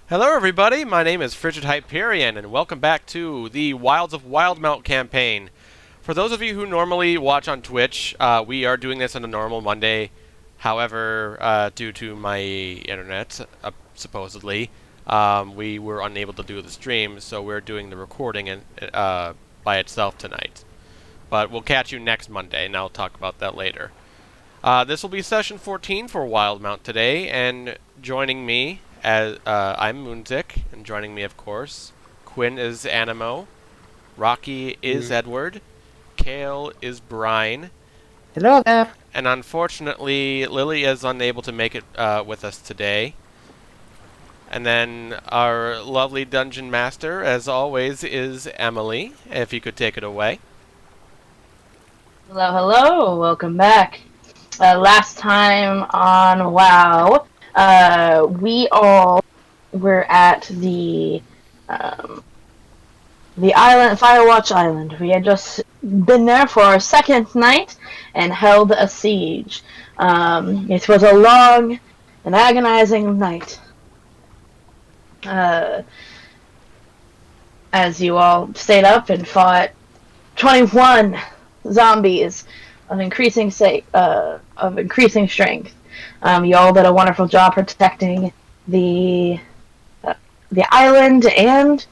Hello, everybody. My name is Frigid Hyperion, and welcome back to the Wilds of Wildemount campaign. For those of you who normally watch on Twitch, we are doing this on a normal Monday. However, due to my internet, supposedly, we were unable to do the stream, so we're doing the recording by itself tonight. But we'll catch you next Monday, and I'll talk about that later. This will be session 14 for Wildemount today, and joining me as I'm Moonzik, and joining me, of course, Quinn is Animo, Rocky is Edward, Kale is Brine. Hello there. And unfortunately, Lily is unable to make it with us today. And then our lovely dungeon master, as always, is Emily. If you could take it away. Hello, hello. Welcome back. Last time on WoW, we all were at the island, Firewatch Island. We had just been there for our second night and held a siege. It was a long and agonizing night. As you all stayed up and fought 21 zombies of increasing strength. You all did a wonderful job protecting the island and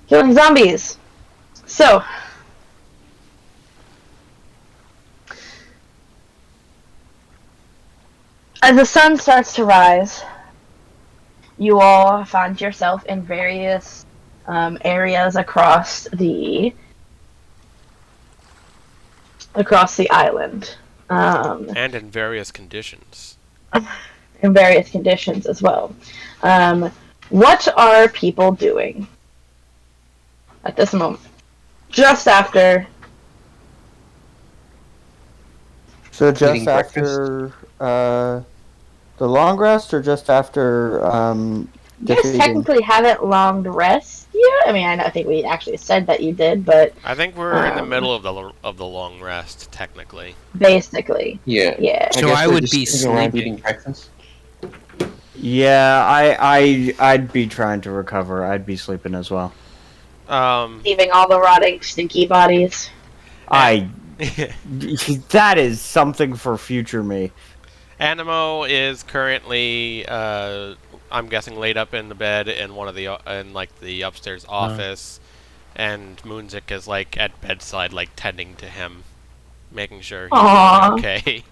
killing zombies. So, as the sun starts to rise, you all find yourself in various areas across the island. And in various conditions. In various conditions as well. What are people doing at this moment? Just after... So just Eating after the long rest, or just after You guys defeating? technically haven't long rest yet. I mean, I think we actually said that you did, but I think we're in the middle of the long rest, technically. basically, Yeah. yeah. So guess I we're would just be sitting around sleeping. eating breakfast. Yeah, I'd be trying to recover. I'd be sleeping as well. Leaving all the rotting, stinky bodies. That is something for future me. Animo is currently, I'm guessing, laid up in the bed in the upstairs office, and Moonzik is at bedside, tending to him, making sure he's Aww. okay.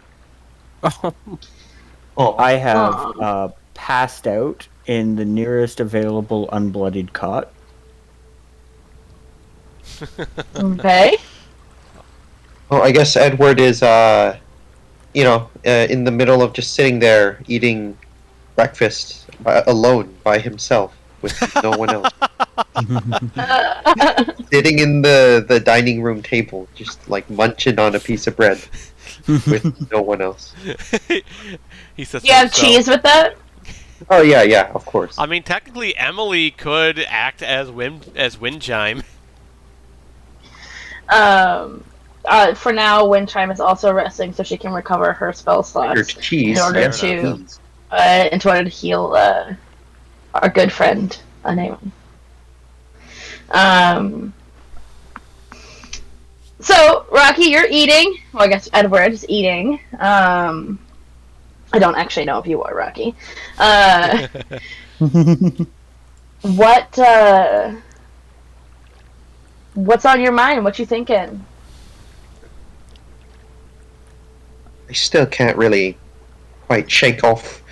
Oh, I have passed out in the nearest available unbloodied cot. Okay. well, I guess Edward is, in the middle of just sitting there eating breakfast alone by himself with no one else. Sitting in the dining room table, just munching on a piece of bread with no one else. He says You have cheese with that? Oh yeah, of course. I mean, technically, Emily could act as Windchime. For now, Windchime is also resting, so she can recover her spell Your slots cheese. in order yeah, to- please. to heal our good friend Naaman. So Rocky, you're eating. Well, I guess Edward is eating. I don't actually know if you are Rocky. What's on your mind? What you thinking? I still can't really quite shake off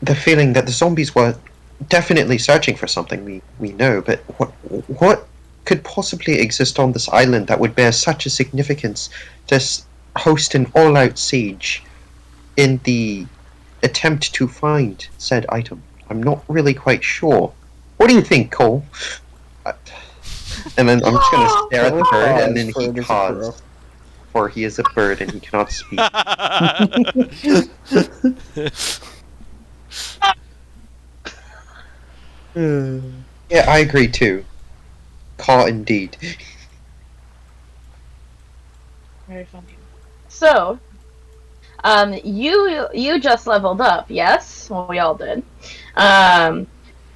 the feeling that the zombies were definitely searching for something we know, but what could possibly exist on this island that would bear such a significance to host an all-out siege in the attempt to find said item? I'm not really quite sure. What do you think, Cole? And then I'm just gonna stare at the bird, and then he caws. For he is a bird and he cannot speak. Yeah, I agree too. Caw indeed. Very funny. So, You just leveled up, yes? Well, we all did. Um,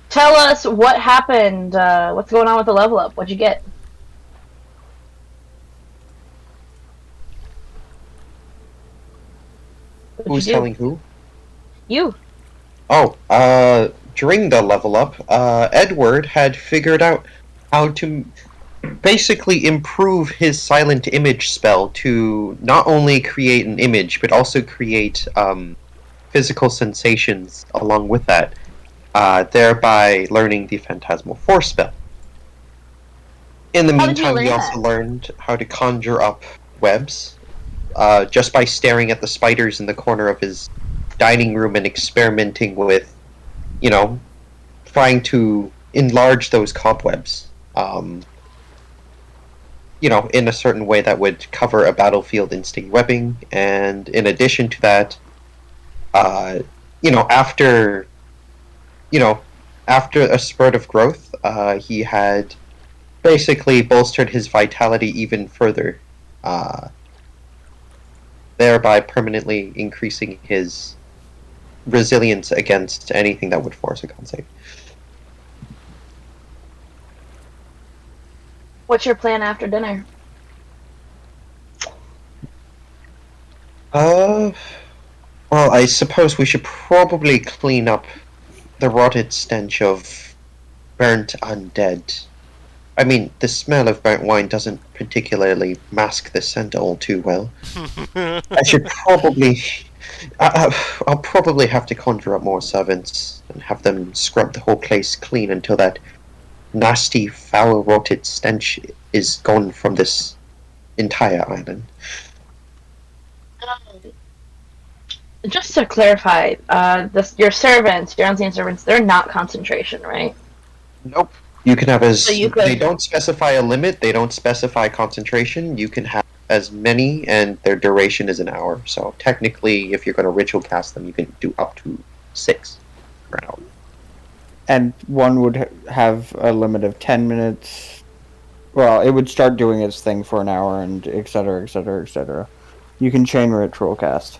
tell us what happened. What's going on with the level up? What'd you get? What'd Who's you do? telling who? You. Oh, during the level up, Edward had figured out how to basically improve his silent image spell to not only create an image, but also create physical sensations along with that, thereby learning the Phantasmal Force spell. In the How did you meantime, learn he also that? learned how to conjure up webs just by staring at the spiders in the corner of his dining room and experimenting with, you know, trying to enlarge those cobwebs. In a certain way that would cover a battlefield in sticky webbing. And in addition to that, uh, you know, after you know, after a spurt of growth, he had basically bolstered his vitality even further, uh, thereby permanently increasing his resilience against anything that would force a con save. What's your plan after dinner? Uh, well, I suppose we should probably clean up the rotted stench of burnt undead. I mean, the smell of burnt wine doesn't particularly mask the scent all too well. I should probably. I'll probably have to conjure up more servants and have them scrub the whole place clean until that nasty, foul, rotted stench is gone from this entire island. Just to clarify, your servants, your unseen servants, they're not concentration, right? Nope. You can have So as. you They could. don't specify a limit, they don't specify concentration. You can have as many, and their duration is an hour. So technically, if you're going to ritual cast them, you can do up to 6 per hour. And one would have a limit of 10 minutes. Well, it would start doing its thing for an hour, and et cetera, et cetera, et cetera. You can chain ritual cast.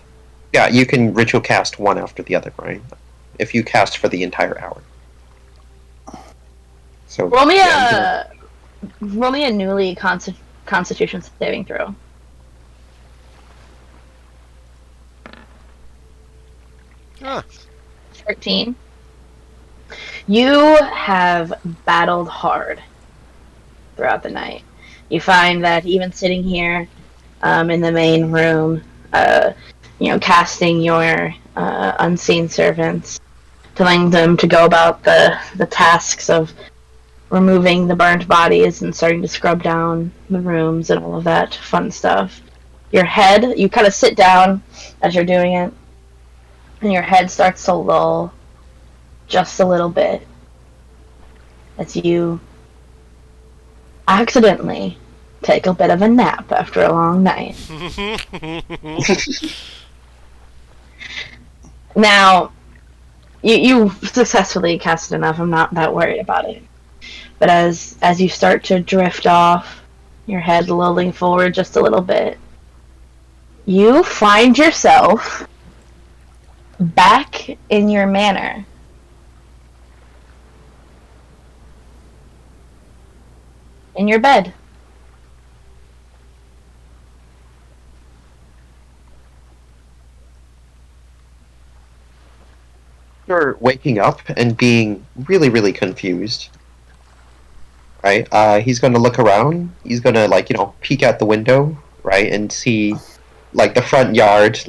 Yeah, you can ritual cast one after the other, right? If you cast for the entire hour. So Roll me yeah, a newly Constitution saving throw. Huh. 13. You have battled hard throughout the night. You find that even sitting here in the main room, casting your unseen servants, telling them to go about the tasks of removing the burnt bodies and starting to scrub down the rooms and all of that fun stuff. Your head, you kind of sit down as you're doing it, and your head starts to lull just a little bit as you accidentally take a bit of a nap after a long night. Now, you successfully casted enough. I'm not that worried about it. But as you start to drift off, your head lolling forward just a little bit, you find yourself back in your manor. In your bed. after waking up and being really, really confused, right? He's going to look around. He's going to peek out the window, right, and see the front yard,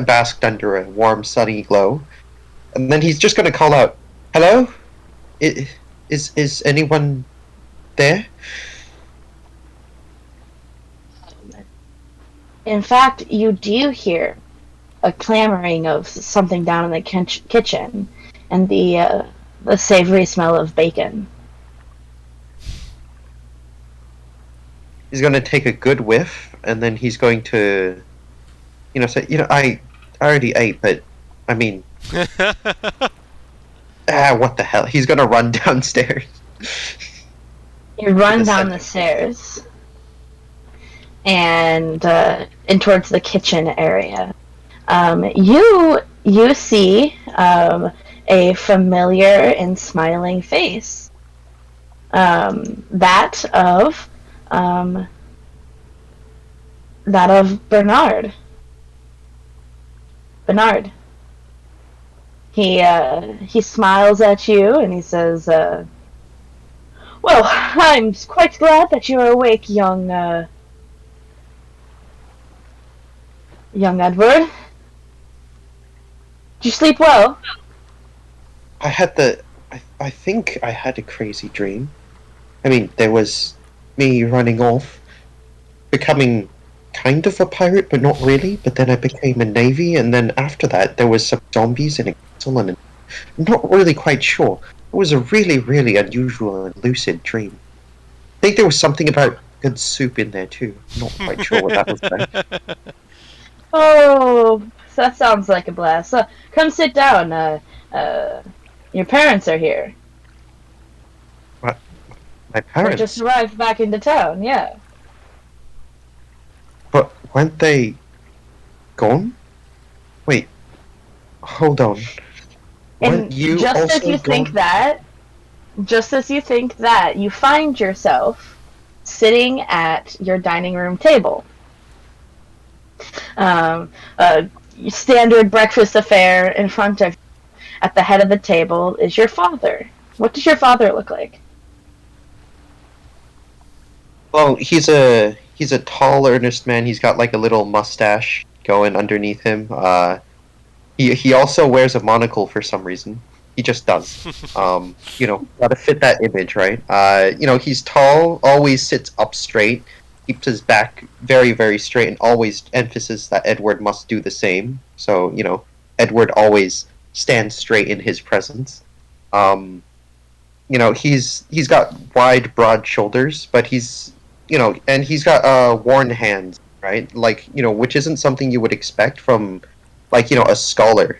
basked under a warm, sunny glow, and then he's just going to call out, "Hello, is anyone there?" In fact, you do hear a clamoring of something down in the kitchen, and the savory smell of bacon. He's going to take a good whiff, and then he's going to, say, I already ate, but I mean, what the hell? He's going to run downstairs. You run The down the second. stairs, and towards the kitchen area. You see a familiar and smiling face. That of um, Bernard. Bernard. He smiles at you and he says, "Well, I'm quite glad that you're awake, young Edward. Did you sleep well?" I had the. I think I had a crazy dream. I mean, there was me running off, becoming kind of a pirate, but not really. But then I became a navy, and then after that, there was some zombies in a castle, and I'm not really quite sure. It was a really, really unusual and lucid dream. I think there was something about good soup in there too. Not quite sure what that was about. Oh, that sounds like a blast. Come sit down. Your parents are here. My They parents, just arrived back into town. Yeah. but weren't they gone? Wait, hold on. Weren't And you just as also you think gone? that, you find yourself sitting at your dining room table. A standard breakfast affair in front of you. At the head of the table is your father. What does your father look like? Well, he's a tall, earnest man. He's got like a little mustache going underneath him. He also wears a monocle for some reason. He just does. Gotta fit that image, right? He's tall, always sits up straight, keeps his back very, very straight, and always emphasis that Edward must do the same. So, Edward always stands straight in his presence. He's got wide, broad shoulders, but and he's got worn hands, right? Like, which isn't something you would expect from, like, a scholar,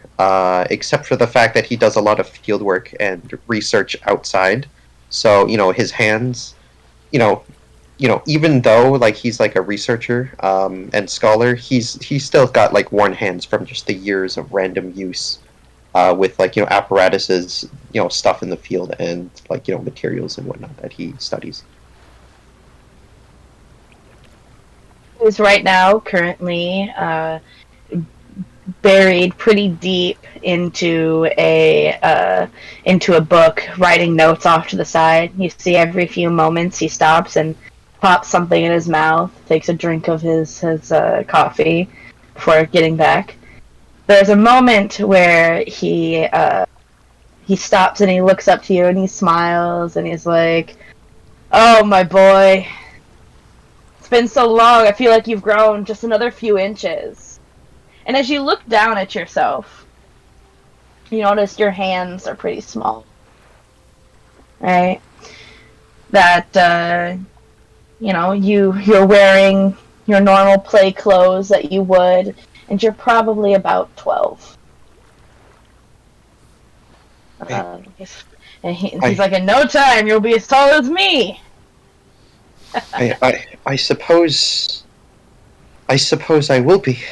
except for the fact that he does a lot of field work and research outside. So, his hands, you know, even though like he's like a researcher and scholar, he's still got like worn hands from just the years of random use with like apparatuses, stuff in the field and like materials and whatnot that he studies. Who's right now currently buried pretty deep into a book, writing notes off to the side. You see, every few moments he stops and pops something in his mouth, takes a drink of his coffee before getting back. There's a moment where he stops and he looks up to you and he smiles and he's like, "Oh, my boy, it's been so long. I feel like you've grown just another few inches." And as you look down at yourself, you notice your hands are pretty small. Right? That you're wearing your normal play clothes that you would, and you're probably about 12. And he's like, "In no time, you'll be as tall as me." I suppose I will be.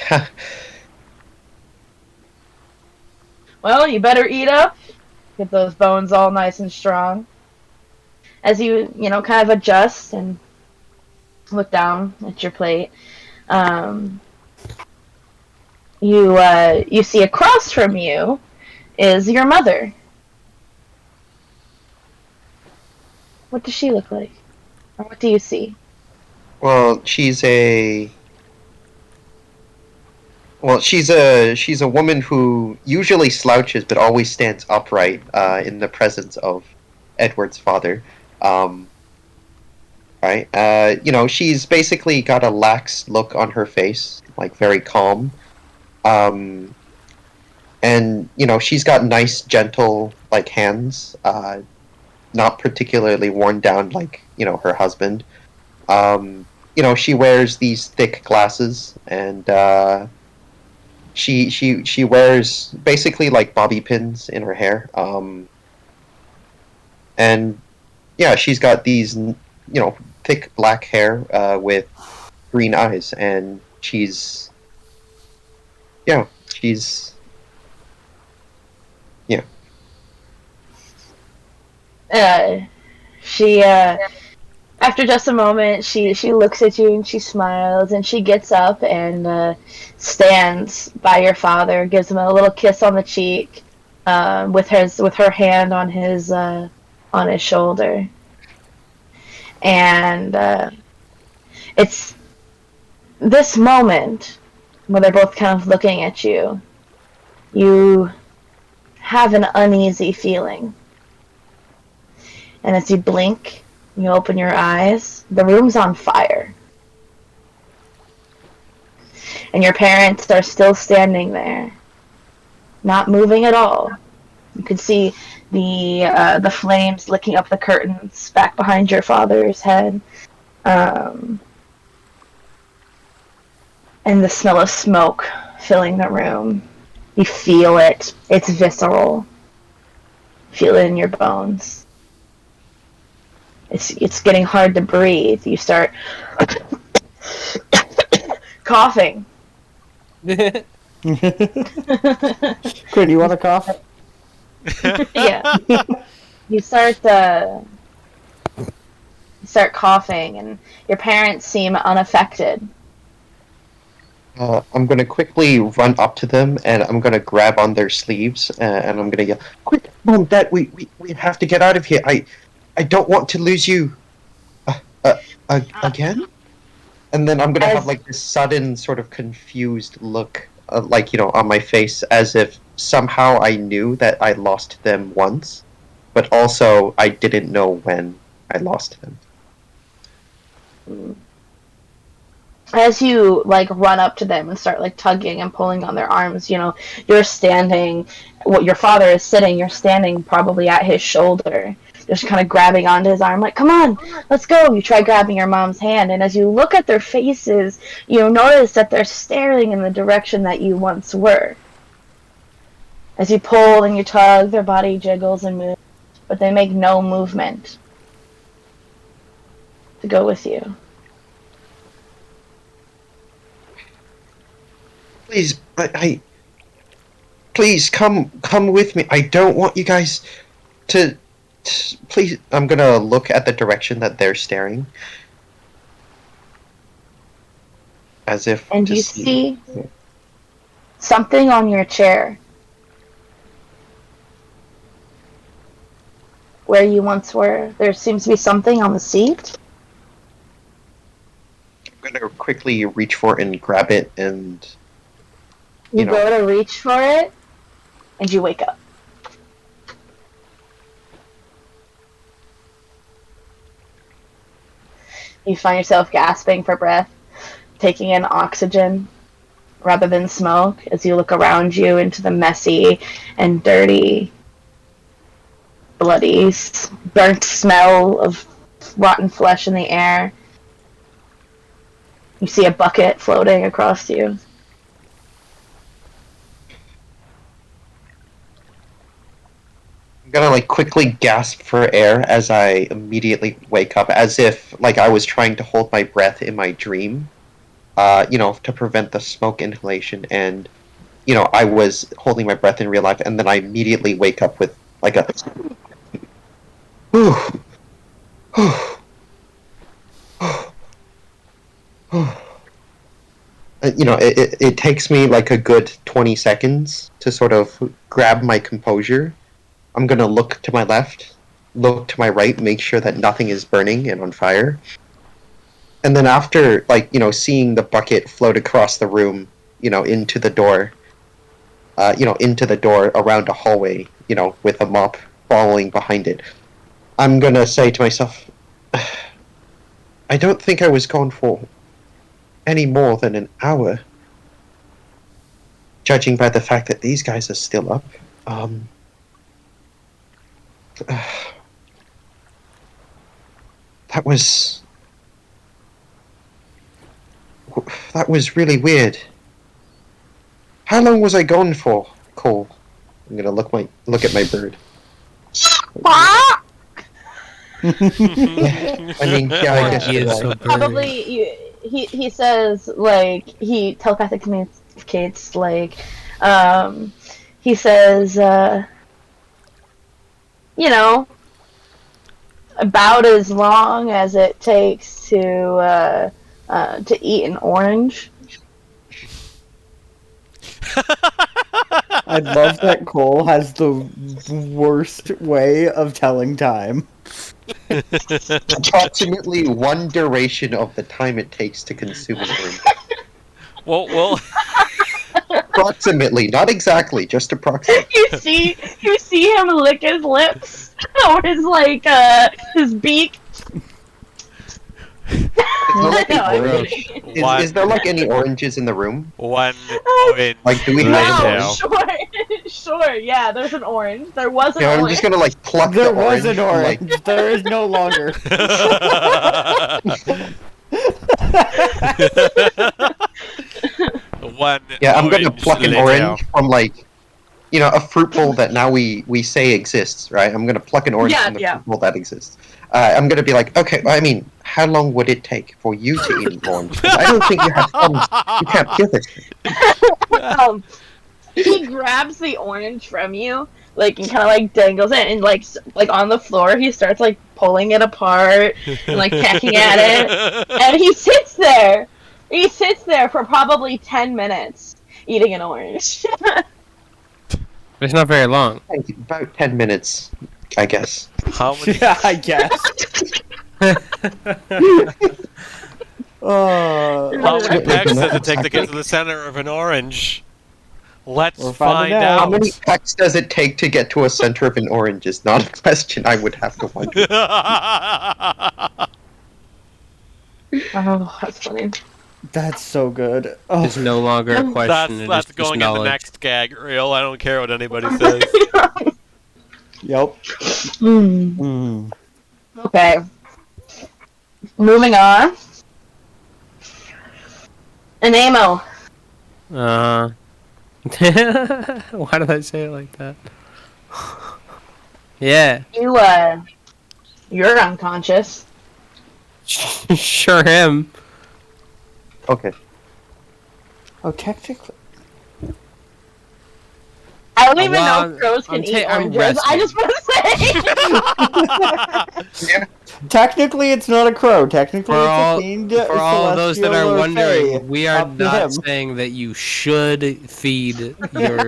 Well, you better eat up. Get those bones all nice and strong. As you kind of adjust and look down at your plate, you see across from you is your mother. What does she look like? Or what do you see? Well, she's a woman who usually slouches but always stands upright in the presence of Edward's father. Right? She's basically got a lax look on her face, like very calm. And she's got nice, gentle, like hands, not particularly worn down like her husband. She wears these thick glasses, and she wears basically like bobby pins in her hair. And yeah, she's got these thick black hair with green eyes, and she's yeah, she's yeah. She after just a moment, she looks at you and she smiles and she gets up and stands by your father, gives him a little kiss on the cheek, with her hand on his shoulder, and it's this moment where they're both kind of looking at you. You have an uneasy feeling, and as you blink, you open your eyes, the room's on fire. And your parents are still standing there, not moving at all. You can see the flames licking up the curtains back behind your father's head. And the smell of smoke filling the room. You feel it. It's visceral. Feel it in your bones. It's getting hard to breathe. You start coughing. Quinn, you want to cough? Yeah. You start coughing, and your parents seem unaffected. I'm gonna quickly run up to them, and I'm gonna grab on their sleeves, and I'm gonna yell, "Quick, Mom, Dad, we have to get out of here. I don't want to lose you, again." And then I'm gonna have like this sudden sort of confused look, like on my face, as if somehow I knew that I lost them once, but also I didn't know when I lost them. As you like run up to them and start like tugging and pulling on their arms, you're standing. Your father is sitting. You're standing probably at his shoulder, just kind of grabbing onto his arm, like, "Come on, let's go." You try grabbing your mom's hand, and as you look at their faces, you notice that they're staring in the direction that you once were. As you pull and you tug, their body jiggles and moves, but they make no movement to go with you. Please, please come with me. I don't want you guys to. Please, I'm gonna look at the direction that they're staring, as if. And you see something on your chair, where you once were. There seems to be something on the seat. I'm gonna quickly reach for it and grab it, and you go to reach for it, and you wake up. You find yourself gasping for breath, taking in oxygen rather than smoke as you look around you into the messy and dirty, bloody, burnt smell of rotten flesh in the air. You see a bucket floating across you. I'm gonna like quickly gasp for air as I immediately wake up, as if like I was trying to hold my breath in my dream, to prevent the smoke inhalation, and I was holding my breath in real life, and then I immediately wake up with like a it takes me like a good 20 seconds to sort of grab my composure. I'm gonna look to my left, look to my right, make sure that nothing is burning and on fire. And then after, seeing the bucket float across the room, into the door, around a hallway, with a mop following behind it, I'm gonna say to myself, I don't think I was gone for any more than an hour, judging by the fact that these guys are still up. That was really weird. How long was I gone for, Cole? I'm gonna look at my bird. I mean, yeah, I guess probably he says, like, he telepathic communicates, like, he says, you know, about as long as it takes to eat an orange. I love that Cole has the worst way of telling time. Approximately one duration of the time it takes to consume an orange. Well, Approximately, not exactly, just approximately. You see him lick his lips or his like his beak. Is there, like, No, an I'm orange? kidding. Is there like any oranges in the room? one orange. Like, do we later. have an No, orange? sure, yeah. There's an orange. There was an Yeah, I'm orange. just gonna like pluck There the was orange an from, like, orange. There is no longer. One yeah, I'm gonna orange pluck an later. orange from, like, you know, a fruit bowl that now we say exists, right? I'm gonna pluck an orange Yeah, from the yeah. fruit bowl that exists. I'm gonna be like, okay, I mean, how long would it take for you to eat an orange? Because I don't think you have thumbs. You can't give it. He grabs the orange from you, like, and kind of like dangles it, and like on the floor, he starts like pulling it apart and like pecking at it, and he sits there. He sits there for probably 10 minutes eating an orange. It's not very long. Thank you. About 10 minutes, I guess. How many? Yeah, I guess. How many Approximately pecks does it bananas, take I to get to think. the center of an orange? Let's We're find finding out. How out. many pecks does it take to get to a center of an orange is not a question I would have to wonder. Oh, that's funny. That's so good. Oh, It's no longer a question. That's It is just going in the knowledge. next gag reel. I don't care what anybody says. yep. Hmm. Mm. Okay. Moving on. Anemo. Why did I say it like that? Yeah. You're unconscious. Sure him. Okay. Oh, technically. I don't even Well, know if crows can I'm eat I'm oranges. I resting. just want to say. Yeah. Technically, it's not a crow. Technically, For it's all, a fiend, for all of those that celestial, are or wondering, fae. we are Up to not him. saying that you should feed your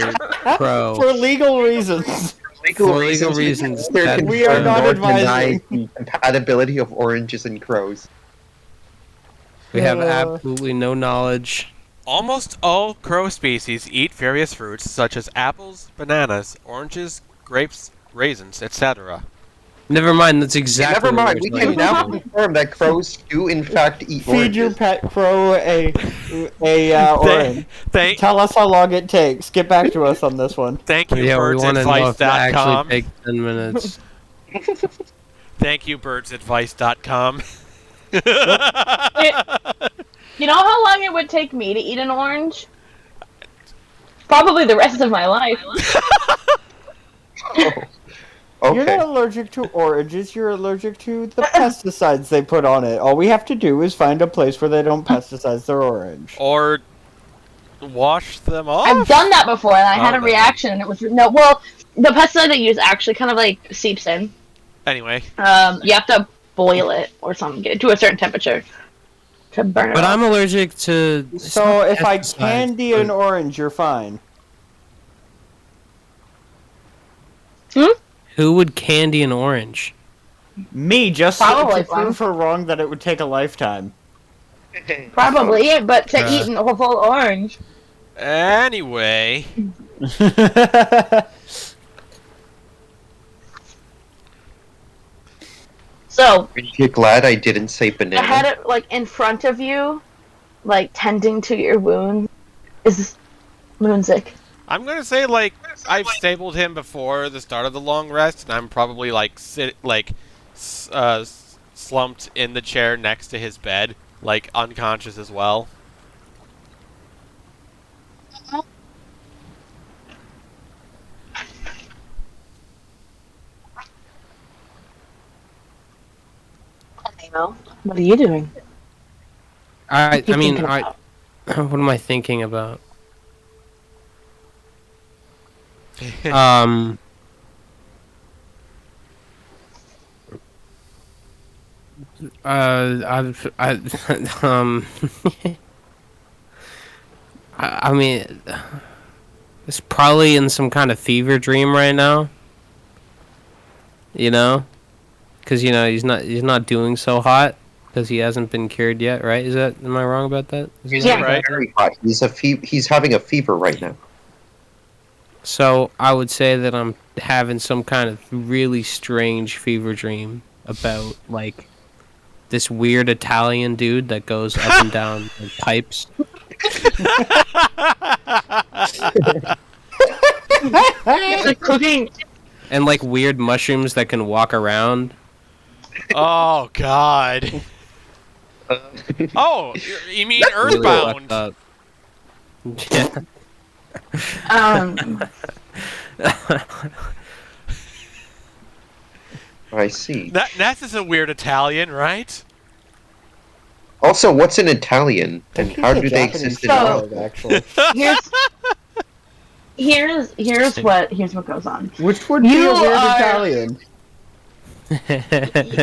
crow. For legal reasons. For legal reasons, Neither that We are is not nor deny advising. the compatibility of oranges and crows. we have absolutely no knowledge. Almost all crow species eat various fruits such as apples, bananas, oranges, grapes, raisins, etc. Never mind, that's Yeah, exactly never what mind. we're We can now saying. confirm that crows do in fact eat Feed your oranges. pet crow a orange. Thank Tell us how long it takes. Get back to us on this one. you, Yeah, we want to know if it actually birdsadvice.com. takes 10 minutes. Thank you, birdsadvice.com. You know how long it would take me to eat an orange? Probably the rest of my life. Oh, You're okay. not allergic to oranges. You're allergic to the pesticides they put on it. All we have to do is find a place where they don't pesticize their orange. Or wash them off? I've done that before, and I had a no. reaction, and it was no. Well, the pesticide they use actually kind of like seeps in. Anyway. You have to boil it or something, get it to a certain temperature to burn it But off. I'm allergic to. it's So not if I pesticides, candy but an orange, you're fine. Who would candy an orange? Me, just Probably to prove her wrong that it would take a lifetime. Probably, but to Bruh. eat a full orange. Anyway. So You're glad I didn't say I banana. had it like in front of you, like tending to your wound. Is Moonsick? I'm gonna say, like, I've stabled him before the start of the long rest, and I'm probably, like, slumped in the chair next to his bed, like, unconscious as well. What are you doing? I you mean, thinking I. about? What am I thinking about? Um. I mean, it's probably in some kind of fever dream right now. You know, because he's not doing so hot because he hasn't been cured yet, right? Am I wrong about that? Is he He's not Yeah. Right. very hot. He's having a fever right now. So I would say that I'm having some kind of really strange fever dream about like this weird Italian dude that goes up and down like, pipes It's like cooking. and like weird mushrooms that can walk around. Oh God. Oh, you mean Really Earthbound? fucked up. Yeah. Um, I see. Ness is a weird Italian, right? Also, what's in Italian, and how do they exist in So- Ireland? actually? here's what goes on. Which would be You a weird are- Italian?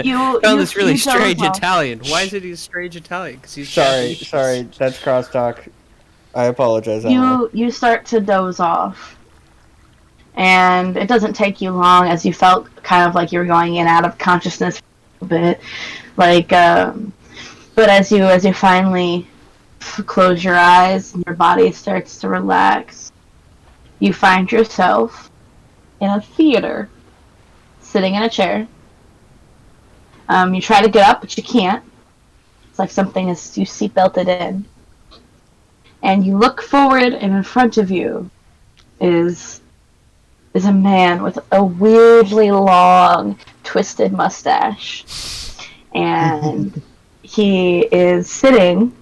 You Found this really you don't strange know. Italian. Why is it he's strange Italian? Because he's Sorry, Japanese. sorry, that's crosstalk. I apologize, Emily. You start to doze off, and it doesn't take you long, as you felt kind of like you were going in and out of consciousness for a bit, like. But as you finally close your eyes and your body starts to relax, you find yourself in a theater, sitting in a chair. You try to get up, but you can't. It's like something is you seatbelted in. And you look forward, and in front of you is a man with a weirdly long, twisted mustache. And he is sitting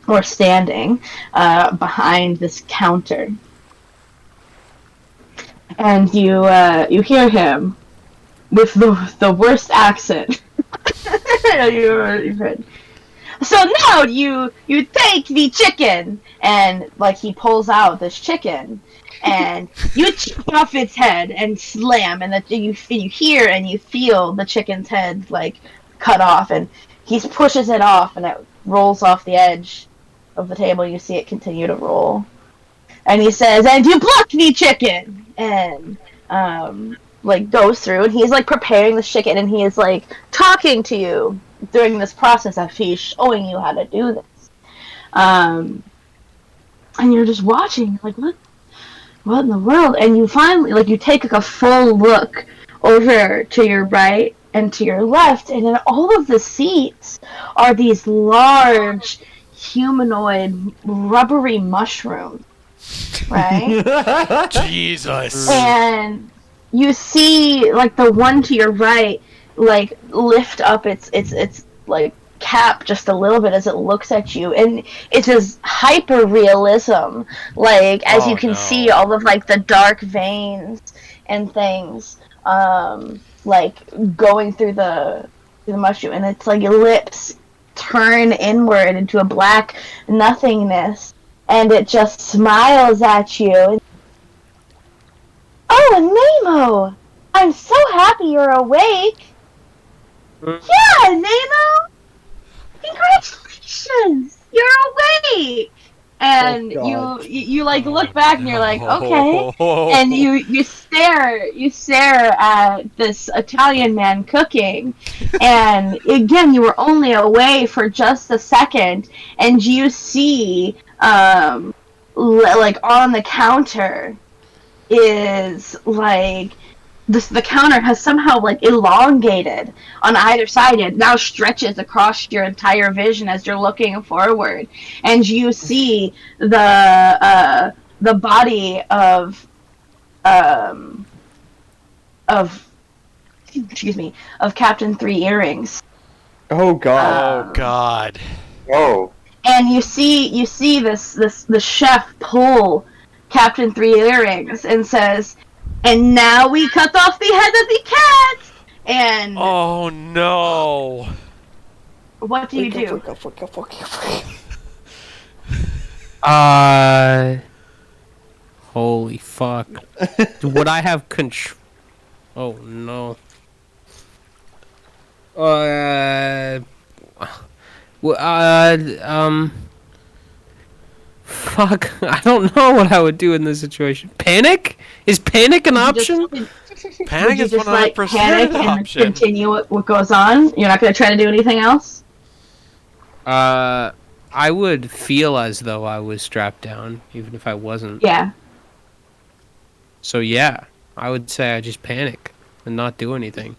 or standing behind this counter. And you hear him with the worst accent you've heard. So now you take the chicken, and like he pulls out this chicken, and you chop off its head and slam, and that you hear and you feel the chicken's head like cut off, and he pushes it off, and it rolls off the edge of the table. You see it continue to roll, and he says, "And you pluck the chicken," and like goes through, and he's like preparing the chicken, and he is like talking to you during this process as he's showing you how to do this. And you're just watching, like, what in the world? And you finally, like, you take like a full look over to your right and to your left, and in all of the seats are these large humanoid rubbery mushrooms, right? Jesus. And you see, like, the one to your right, like, lift up its like cap just a little bit as it looks at you, and it's this hyper realism, like, as you can see all of like the dark veins and things like going through the mushroom, and it's like your lips turn inward into a black nothingness, and it just smiles at you. Oh, Nemo! I'm so happy you're awake! Yeah, Nemo! Congratulations! You're awake! And God. you like look back and you're like, okay. And you stare at this Italian man cooking, and again you were only away for just a second, and you see like on the counter is like the counter has somehow like elongated on either side. It now stretches across your entire vision as you're looking forward, and you see the body of Captain Three Earrings. Oh god. Oh God. Oh, And you see the chef pull Captain Three Earrings and says, "And now we cut off the head of the cat." And Oh no. What do you Wake do? up, wake up, wake up, wake up, wake up. Holy fuck. Would I have control? Oh no. Well, fuck. I don't know what I would do in this situation. Panic? Is panic an option? Panic is Would you just 100% panic an and option. continue what goes on? You're not gonna try to do anything else? I would feel as though I was strapped down, even if I wasn't. Yeah. So yeah, I would say I just panic and not do anything.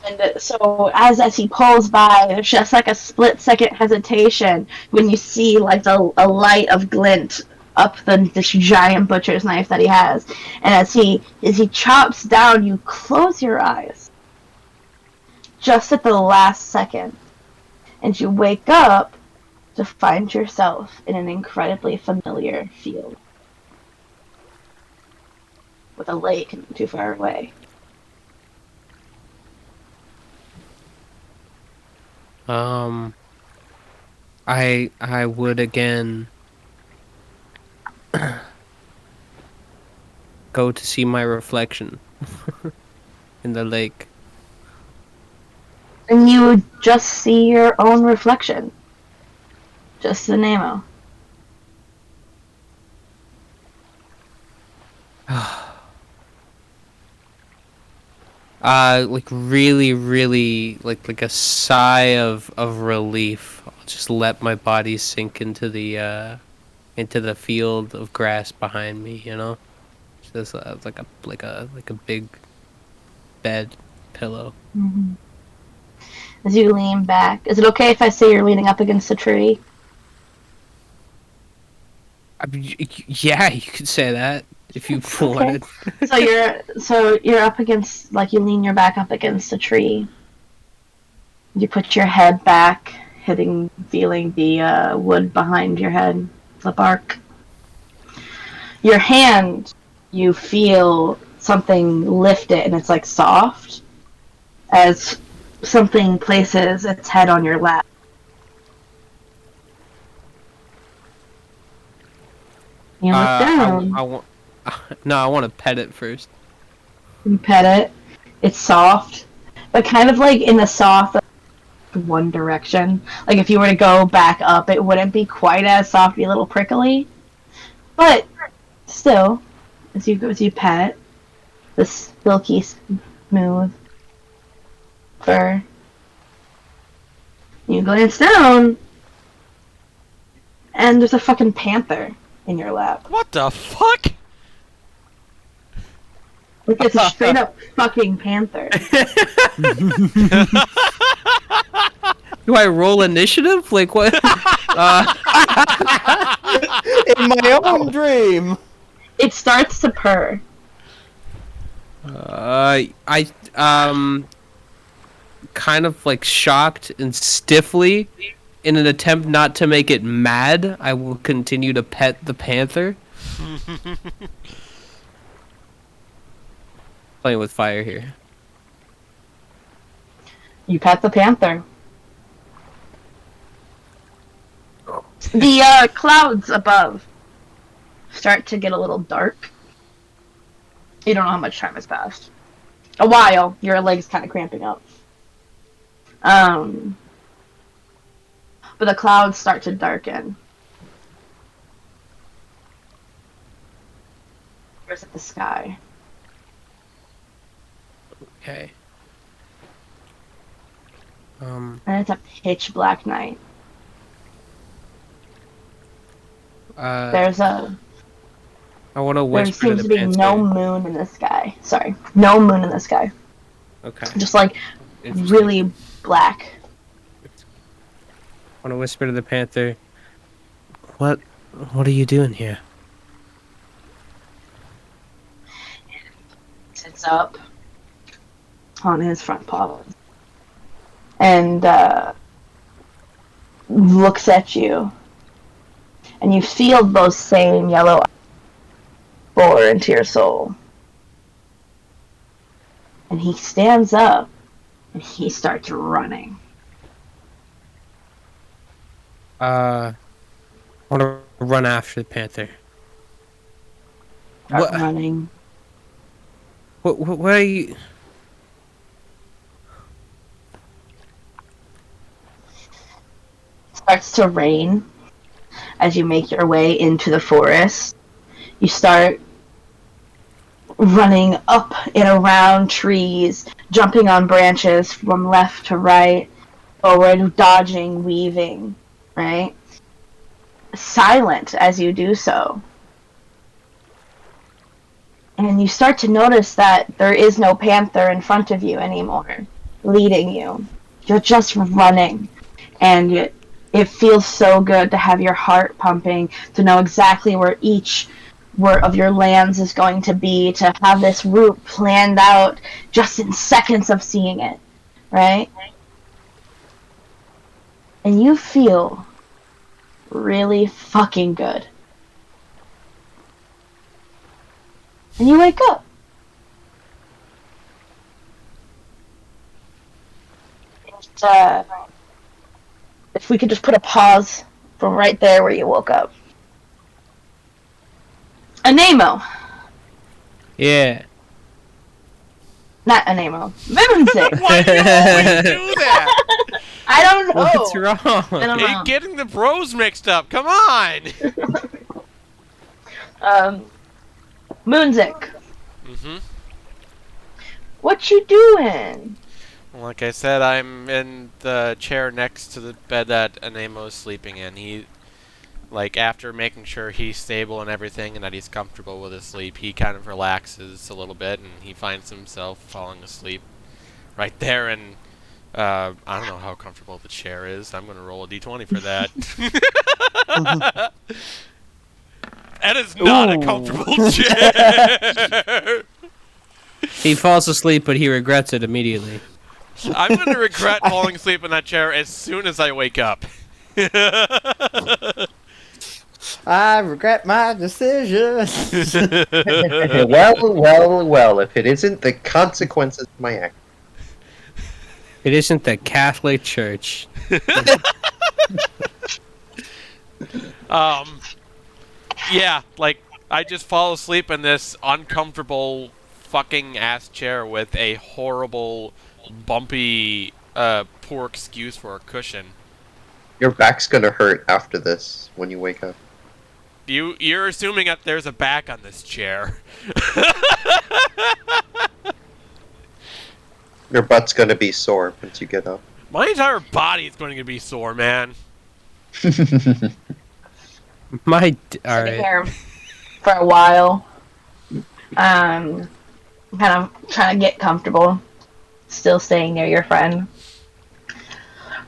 And so as he pulls by, there's just like a split-second hesitation when you see like a light of glint up this giant butcher's knife that he has. And as he chops down, you close your eyes just at the last second, and you wake up to find yourself in an incredibly familiar field with a lake not too far away. I would again go to see my reflection in the lake. And you would just see your own reflection. Just the Nemo. Like really, really, like a sigh of relief. I'll just let my body sink into the field of grass behind me. You know, just like a big bed pillow. Mm-hmm. As you lean back, is it okay if I say you're leaning up against a tree? I mean, yeah, you could say that if you wanted. So you're up against, like, you lean your back up against a tree. You put your head back, feeling the wood behind your head, the bark. Your hand, you feel something lift it, and it's like soft as something places its head on your lap. You look down. I want. No, I want to pet it first. You pet it. It's soft, but kind of like in the soft one direction. Like if you were to go back up, it wouldn't be quite as soft, be a little prickly. But still, as you pet it, the silky smooth fur. You glance down, and there's a fucking panther in your lap. What the fuck? Like it's a straight up fucking panther. Do I roll initiative? Like what? In my own dream. It starts to purr. I kind of like shocked and stiffly, in an attempt not to make it mad, I will continue to pet the panther. Playing with fire here. You pet the panther. The clouds above start to get a little dark. You don't know how much time has passed. A while. Your leg's kind of cramping up. But the clouds start to darken. Where's at the sky? Okay. And it's a pitch black night. There's a I want to there whisper to seems the to be panther. no moon in the sky. Sorry, no moon in the sky. Okay. Just like Interesting. really black. I want to whisper to the panther. What are you doing here? Sits up on his front paws and looks at you, and you feel those same yellow eyes bore into your soul. And he stands up and he starts running. I want to run after the panther. Start What? running. What are you? Starts to rain as you make your way into the forest. You start running up and around trees, jumping on branches from left to right, forward, dodging, weaving, right? Silent as you do so. And you start to notice that there is no panther in front of you anymore, leading you. You're just running. And it feels so good to have your heart pumping, to know exactly where each of your lands is going to be, to have this route planned out just in seconds of seeing it, right? And you feel really fucking good. And you wake up. And, if we could just put a pause from right there where you woke up. Anemo. Yeah. Not Anemo. Mimsy. Why do you always do that? I don't know. What's wrong? I don't You're know. getting the bros mixed up. Come on. Moonzik. Mm-hmm. What you doing? Like I said, I'm in the chair next to the bed that Anemo's sleeping in. He, like, after making sure he's stable and everything and that he's comfortable with his sleep, he kind of relaxes a little bit and he finds himself falling asleep right there. And I don't know how comfortable the chair is. I'm going to roll a d20 for that. That is not a comfortable chair. He falls asleep, but he regrets it immediately. I'm going to regret falling asleep in that chair as soon as I wake up. I regret my decision. Well, if it isn't the consequences of my act. It isn't the Catholic Church. Yeah, like, I just fall asleep in this uncomfortable fucking ass chair with a horrible, bumpy, poor excuse for a cushion. Your back's gonna hurt after this when you wake up. You're assuming that there's a back on this chair. Your butt's gonna be sore once you get up. My entire body is going to be sore, man. All Sitting right. here for a while. Kind of trying to get comfortable. Still staying near your friend.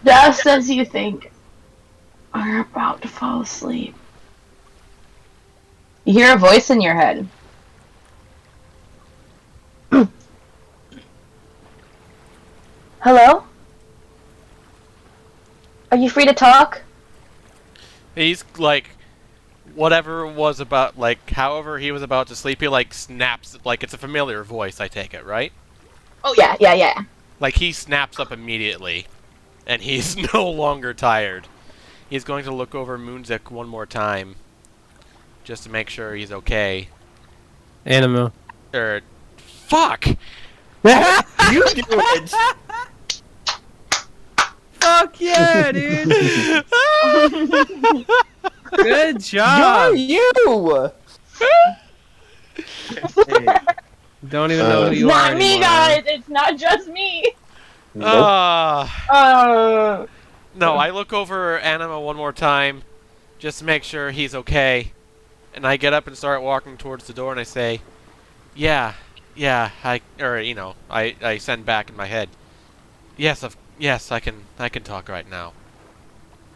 Just as you think are about to fall asleep, you hear a voice in your head. Hello? Are you free to talk? He's like, whatever was about, like, however he was about to sleep, he like snaps, like it's a familiar voice, I take it, right? Oh, yeah. Like he snaps up immediately, and he's no longer tired. He's going to look over Moonzik one more time, just to make sure he's okay. Animal. Fuck! You do it. Fuck yeah, dude! Good job. You. Don't even know who you are Not me, anymore. guys! It's not just me! Nope. No, I look over Anima one more time, just to make sure he's okay. And I get up and start walking towards the door, and I say, I send back in my head, yes, I can talk right now.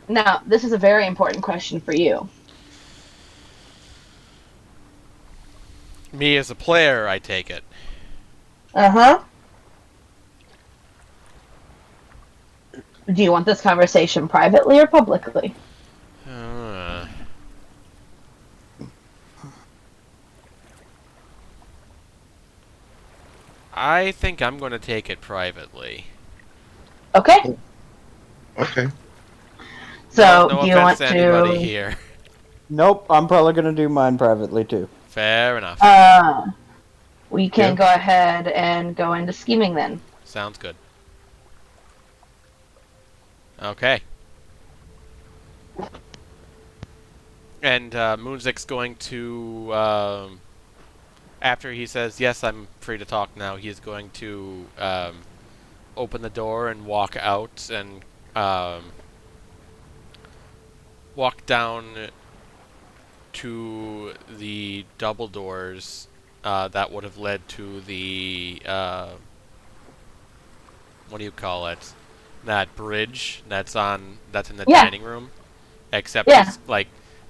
Now, this is a very important question for you. Me as a player, I take it. Uh-huh. Do you want this conversation privately or publicly? I think I'm going to take it privately. Okay. Okay. So, no do you offense want to anybody to? here. Nope, I'm probably gonna do mine privately too. Fair enough. We Yeah. can go ahead and go into scheming then. Sounds good. Okay. And Moonzik's going to, after he says, yes, I'm free to talk now, he is going to open the door and walk out and walk down to the double doors that would have led to the, what do you call it? That bridge that's in the Yeah. dining room. Except Yeah. it's like,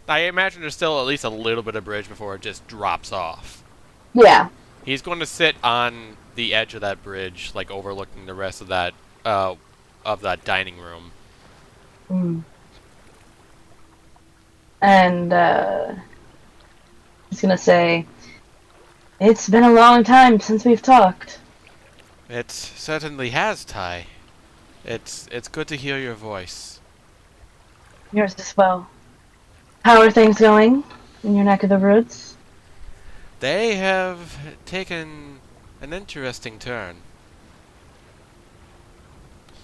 I imagine there's still at least a little bit of bridge before it just drops off. Yeah. He's going to sit on the edge of that bridge, like overlooking the rest of that dining room. Mm. And he's gonna say, "It's been a long time since we've talked." It certainly has, Ty. It's good to hear your voice. Yours as well. How are things going in your neck of the woods? They have taken an interesting turn.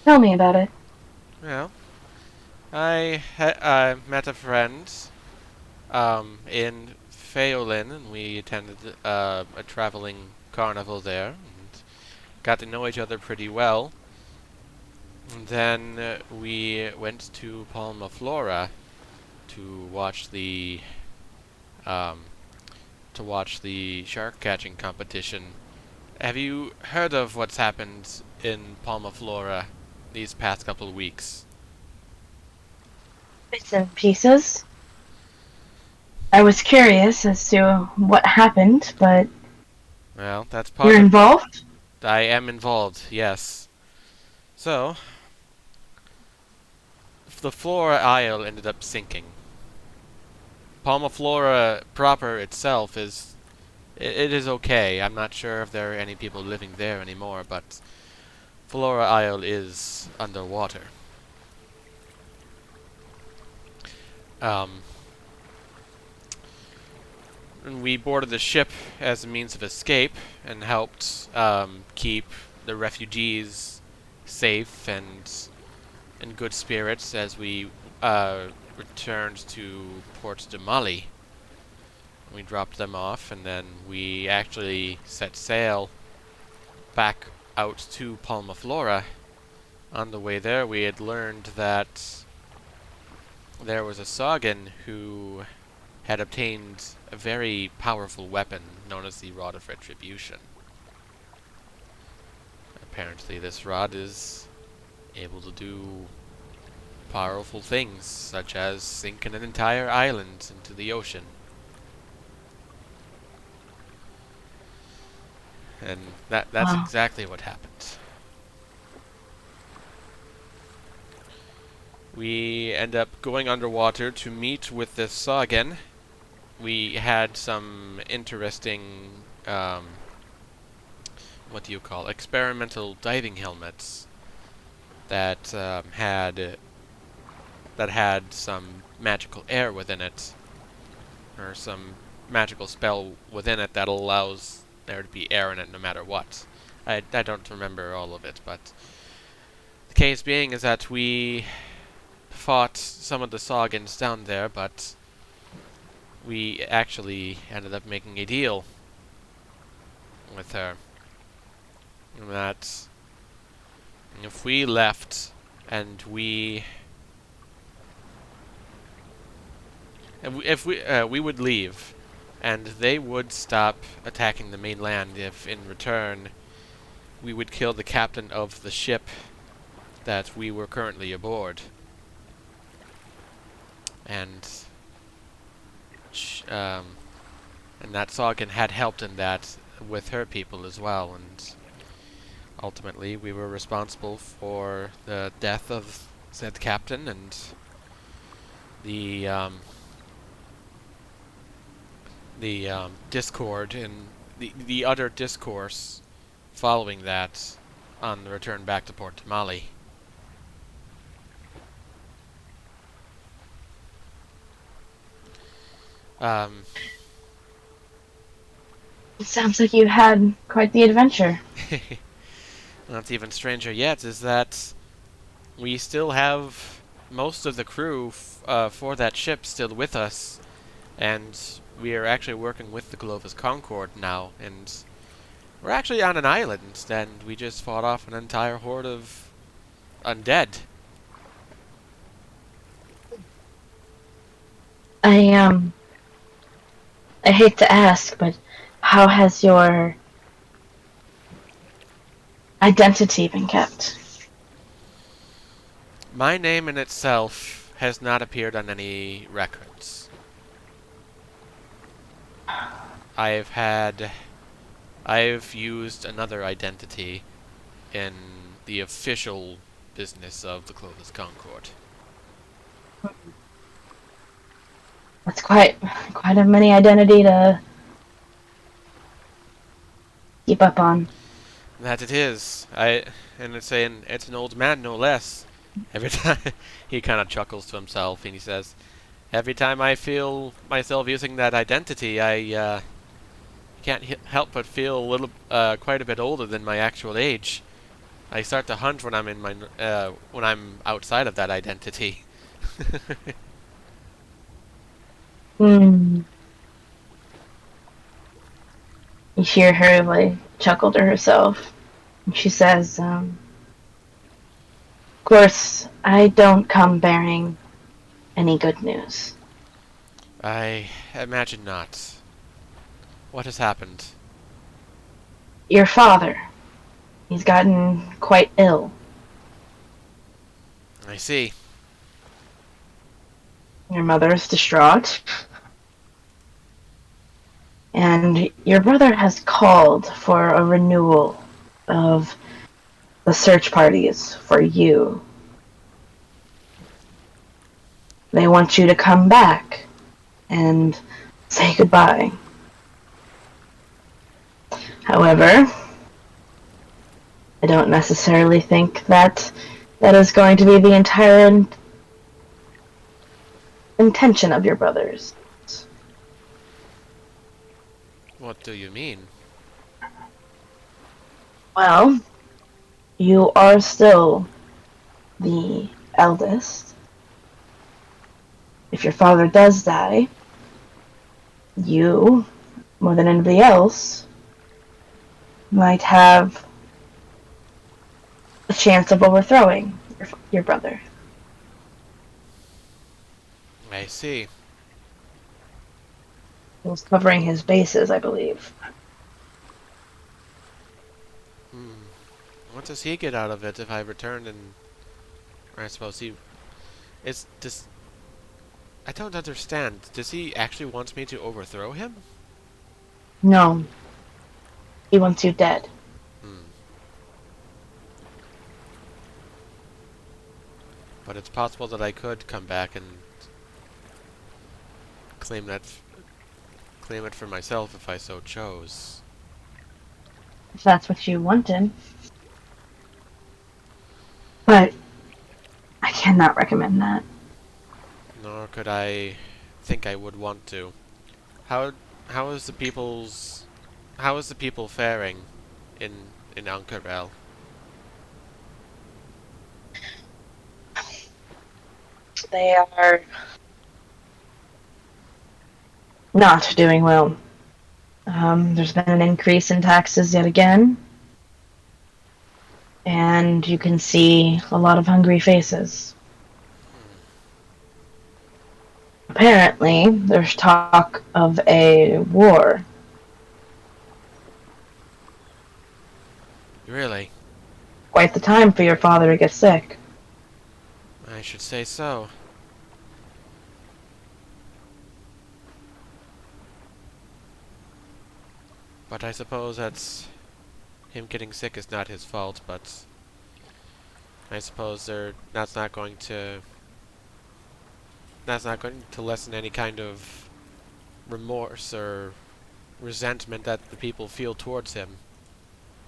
Tell me about it. Well, I met a friend in Pheolin, and we attended a traveling carnival there, and got to know each other pretty well. And then we went to Palma Flora to watch the shark catching competition. Have you heard of what's happened in Palma Flora these past couple of weeks? Bits and pieces. I was curious as to what happened, but Well, that's part you're of. involved? I am involved, yes. So, the Flora Isle ended up sinking. Palma Flora proper itself it is okay. I'm not sure if there are any people living there anymore, but Flora Isle is underwater. And we boarded the ship as a means of escape and helped keep the refugees safe and in good spirits as we returned to Port de Mali. We dropped them off, and then we actually set sail back out to Palma Flora. On the way there, we had learned that there was a Sagan who had obtained a very powerful weapon known as the Rod of Retribution. Apparently, this rod is able to do powerful things, such as sinking an entire island into the ocean. And that's Wow. exactly what happened. We end up going underwater to meet with this Sagan. We had some interesting, what do you call, experimental diving helmets that had some magical air within it, or some magical spell within it that allows there to be air in it no matter what. I don't remember all of it, but the case being is that we fought some of the Sagans down there, but we actually ended up making a deal with her. And that if we left and we would leave, and they would stop attacking the mainland if, in return, we would kill the captain of the ship that we were currently aboard. And that Sagan had helped in that with her people as well, and ultimately we were responsible for the death of said captain and the discord and the utter discourse following that on the return back to Port Tamale. Um, It sounds like you had quite the adventure. What's even stranger yet is that we still have most of the crew for that ship still with us, and we are actually working with the Glovis Concord now, and we're actually on an island, and we just fought off an entire horde of undead. I I hate to ask, but how has your identity been kept? My name in itself has not appeared on any records. I've had... I've used another identity in the official business of the Clovis Concord. That's quite a mini identity to keep up on. That it is. And it's an old man, no less. Every time he kind of chuckles to himself, and he says, "Every time I feel myself using that identity, I can't help but feel quite a bit older than my actual age. I start to hunt when when I'm outside of that identity." Hmm. You hear her like chuckle to herself. And she says, "Of course, I don't come bearing any good news. I imagine not. What has happened? Your father, he's gotten quite ill. I see. Your mother is distraught. And your brother has called for a renewal of the search parties for you. They want you to come back and say goodbye. However, I don't necessarily think that that is going to be the entire intention of your brothers. What do you mean? Well, you are still the eldest. If your father does die, you, more than anybody else, might have a chance of overthrowing your brother. I see. He was covering his bases, I believe. Hmm. What does he get out of it if I return and... I suppose he... It's just... I don't understand. Does he actually want me to overthrow him? No, he wants you dead. Hmm. But it's possible that I could come back and claim claim it for myself if I so chose. If that's what you wanted. But I cannot recommend that. Nor could I think I would want to. How how is the people faring in Ankarel? They are not doing well. There's been an increase in taxes yet again, and you can see a lot of hungry faces. Apparently, there's talk of a war. Really? Quite the time for your father to get sick. I should say so. But I suppose him getting sick is not his fault, but I suppose that's not going to lessen any kind of remorse or resentment that the people feel towards him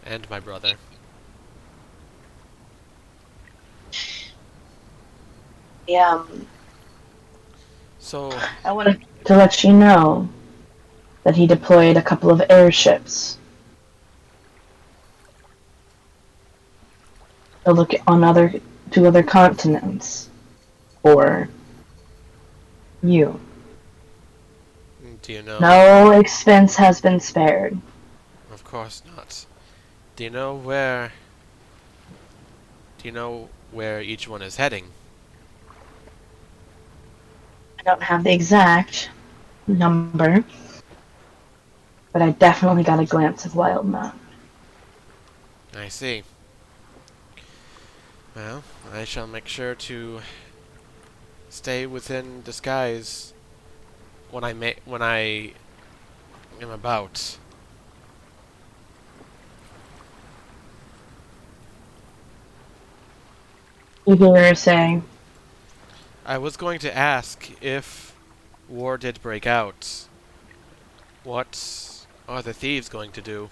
and my brother. Yeah, So, I want to to let you know that he deployed a couple of airships to look on other continents for you. Do you know? No expense has been spared. Of course not. Do you know where? Do you know where each one is heading? I don't have the exact number, but I definitely got a glance of Wildemount. I see. Well, I shall make sure to stay within disguise when I am about. You hear her say, I was going to ask if war did break out. What are the thieves going to do?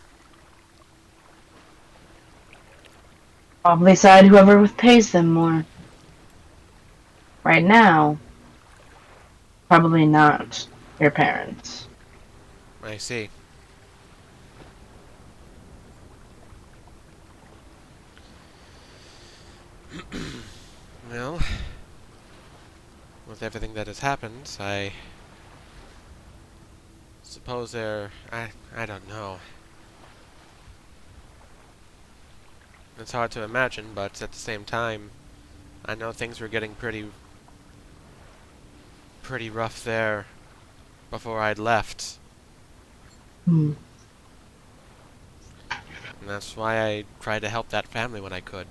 probably side whoever pays them more. Right now, probably not your parents. I see. Well, with everything that has happened, I suppose I don't know. It's hard to imagine, but at the same time, I know things were getting pretty rough there before I'd left. Hmm. And that's why I tried to help that family when I could.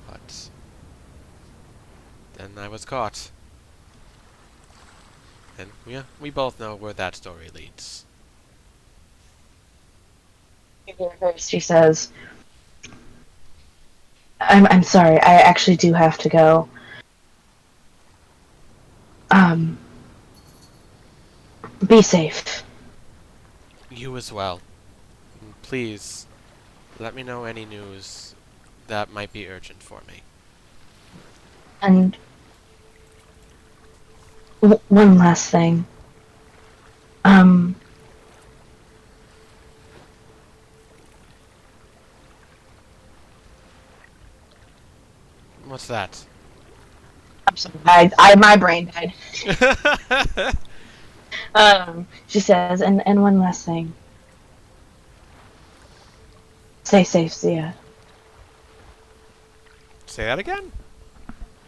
But then I was caught. And we both know where that story leads. You hear her, she says, I'm sorry, I actually do have to go. Be safe. You as well. And please, let me know any news that might be urgent for me. And one last thing. What's that? I'm sorry, my brain died. She says, and one last thing. Stay safe, Zia. Say that again?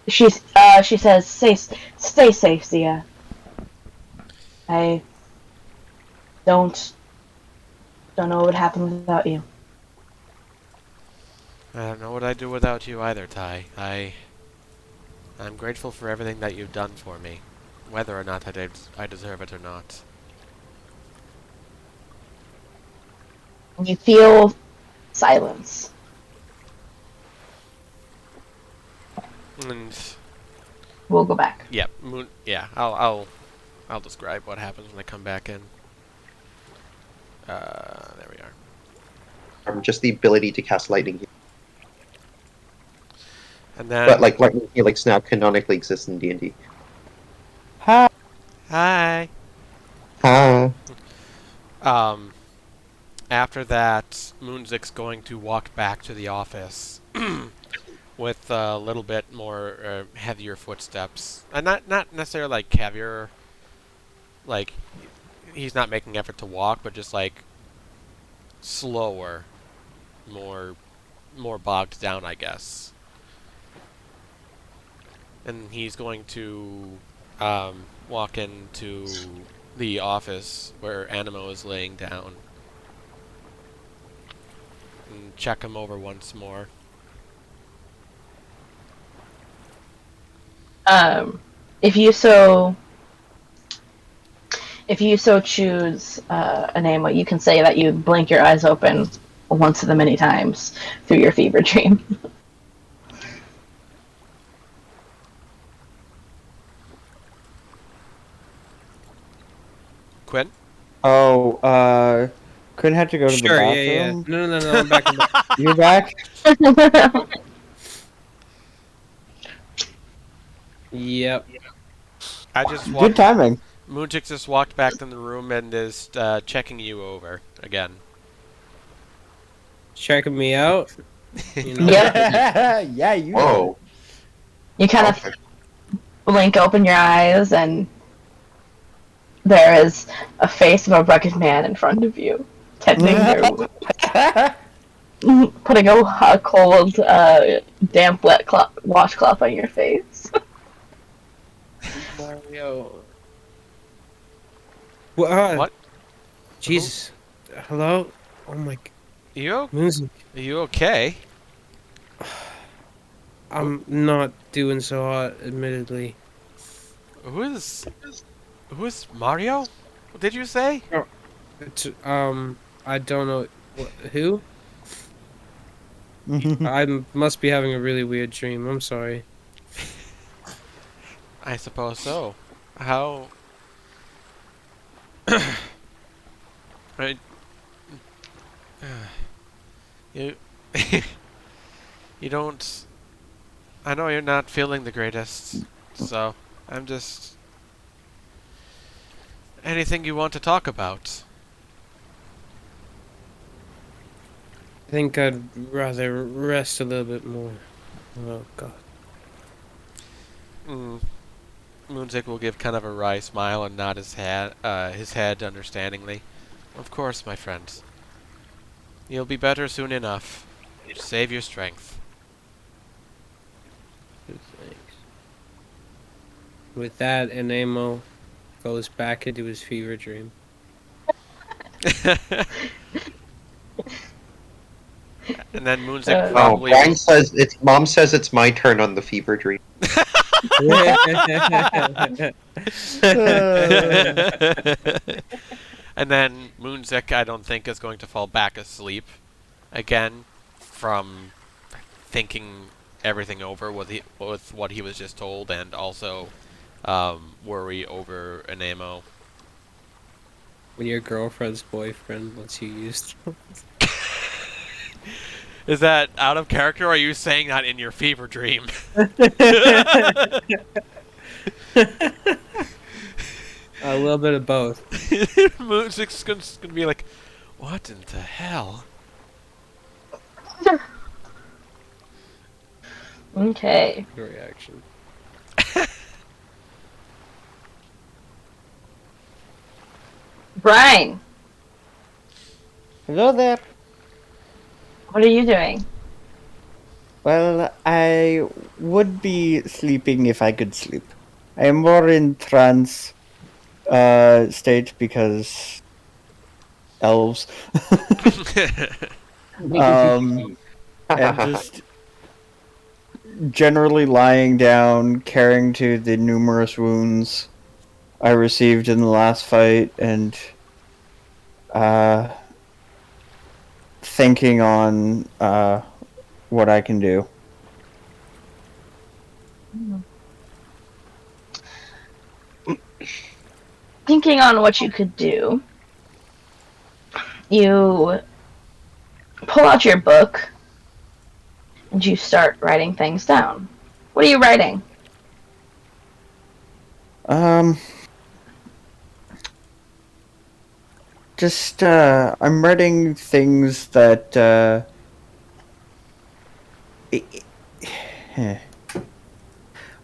She says, stay safe, Zia. I don't know what would happen without you. I don't know what I'd do without you either, Ty. I'm grateful for everything that you've done for me, whether or not I deserve it or not. You feel silence. And We'll go back. yeah, I'll describe what happens when I come back in. There we are. Just the ability to cast lightning, And then but like lightning helix now canonically exists in D&D. Hi. hi. Ah, After that, Moonzik's going to walk back to the office with a little bit more heavier footsteps. And not necessarily like heavier, like he's not making effort to walk, but just like slower, more bogged down, I guess. And he's going to walk into the office where Animo is laying down and check him over once more. If you so choose a name, you can say that you blink your eyes open once of the many times through your fever dream. Quinn? Oh, Quinn had to go to the Sure, yeah. bathroom. No, I'm back. I'm back. You're back? Yep. I just Good walked. timing. Moonchick just walked back in the room and is checking you over again. Checking me out. You know. Yep. Yeah, you know. Whoa. You kind of Okay. blink open your eyes, and there is a face of a rugged man in front of you, tending your wound, putting a cold, damp, wet washcloth on your face. Mario. What? Jesus. Hello? Oh my... You? Music. Are you okay? I'm not doing so hot, admittedly. Who is Mario? What did you say? It's, I don't know... Who? I must be having a really weird dream. I'm sorry. I suppose so. How? I, you, you don't. I know you're not feeling the greatest, so I'm just. Anything you want to talk about? I think I'd rather rest a little bit more. Oh, God. Moonzik will give kind of a wry smile and nod his head understandingly. Of course, my friend. You'll be better soon enough. Save your strength. Thanks. With that, Enemo goes back into his fever dream. And then Moonzik Oh, probably. Mom says it's my turn on the fever dream. And then Moonzik, I don't think, is going to fall back asleep again from thinking everything over with what he was just told, and also worry over Anemo. When your girlfriend's boyfriend lets you use... Is that out of character, or are you saying that in your fever dream? A little bit of both. Moonzik's gonna be like, what in the hell? Okay. Your reaction. Brian, Hello there. what are you doing? Well, I would be sleeping if I could sleep. I am more in trance state because elves. And just generally lying down, caring to the numerous wounds I received in the last fight, and thinking on what I can do. Thinking on what you could do, you pull out your book and you start writing things down. What are you writing? Just I'm writing things that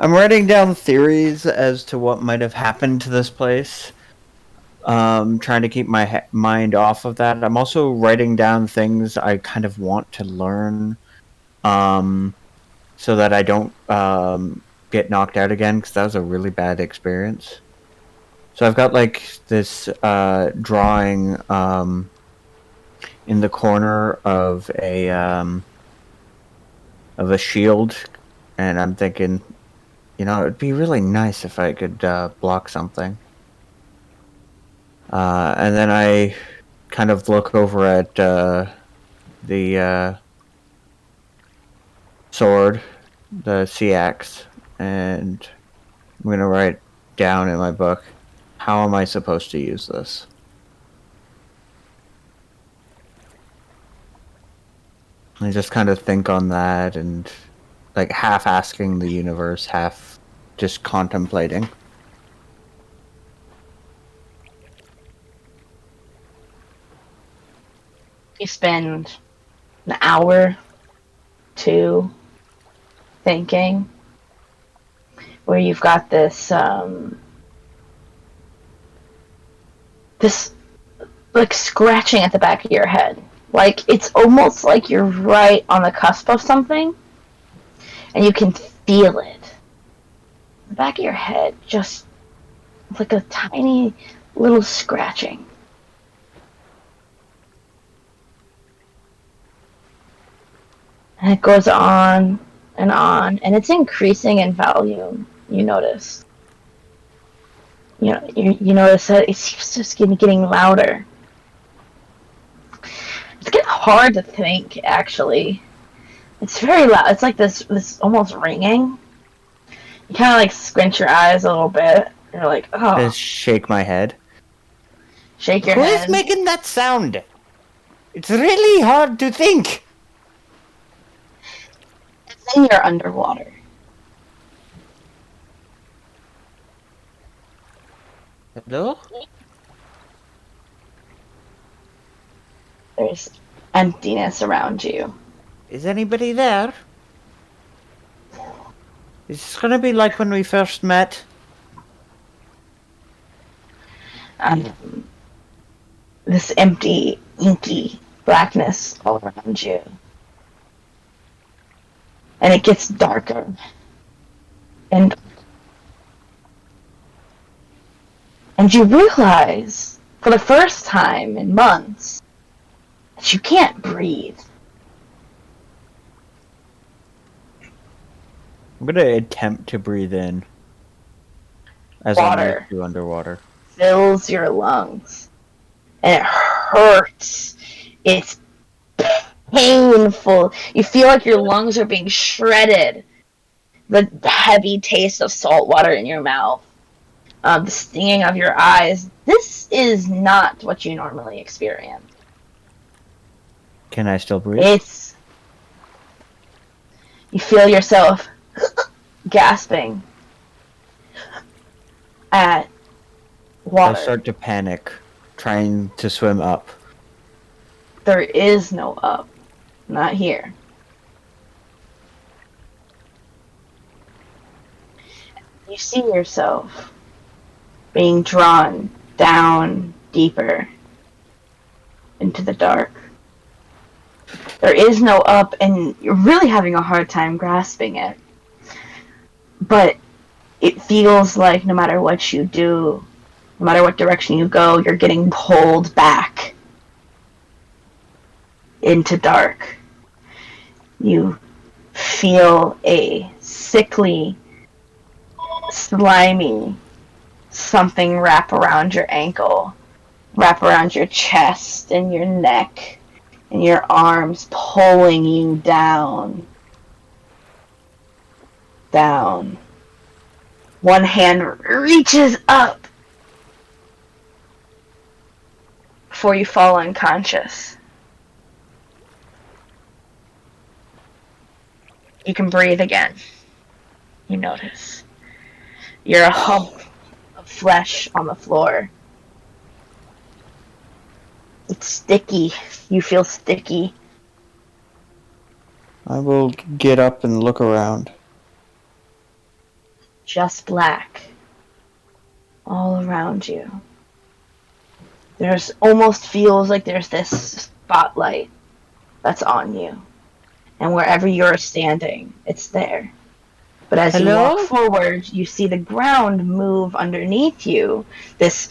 I'm writing down theories as to what might have happened to this place. Trying to keep my mind off of that. I'm also writing down things I kind of want to learn, so that I don't get knocked out again, because that was a really bad experience. So I've got like this drawing in the corner of a shield, and I'm thinking, it'd be really nice if I could block something. And then I kind of look over at the sword, the sea axe, and I'm going to write down in my book, how am I supposed to use this? I just kind of think on that, and like half asking the universe, half just contemplating. You spend an hour, two, thinking, where you've got this like scratching at the back of your head. Like it's almost like you're right on the cusp of something, and you can feel it. The back of your head, just like a tiny little scratching. And it goes on, and it's increasing in volume, you notice. You notice that it seems just getting louder. It's getting hard to think, actually. It's very loud. It's like this almost ringing. You kind of like squint your eyes a little bit. You're like, oh. Just shake my head. Shake your Who head. is making that sound? It's really hard to think. It's in your underwater. Hello? There's emptiness around you. Is anybody there? Is this gonna be like when we first met? This empty, inky blackness all around you. And it gets darker. And you realize, for the first time in months, that you can't breathe. I'm gonna attempt to breathe in. As Water. I'm used to underwater. Fills your lungs. And it hurts. It's painful. You feel like your lungs are being shredded. The heavy taste of salt water in your mouth. The stinging of your eyes. This is not what you normally experience. Can I still breathe? You feel yourself gasping at water. I start to panic, trying to swim up. There is no up. Not here. You see yourself being drawn down deeper into the dark. There is no up, and you're really having a hard time grasping it. But it feels like no matter what you do, no matter what direction you go, you're getting pulled back into dark. You feel a sickly, slimy something wrap around your ankle, wrap around your chest and your neck and your arms, pulling you down. Down. One hand reaches up before you fall unconscious. You can breathe again. You notice. You're a hump of flesh on the floor. It's sticky. You feel sticky. I will get up and look around. Just black. All around you. There's almost feels like there's this spotlight that's on you. And wherever you're standing, it's there. But as you walk forward, you see the ground move underneath you. This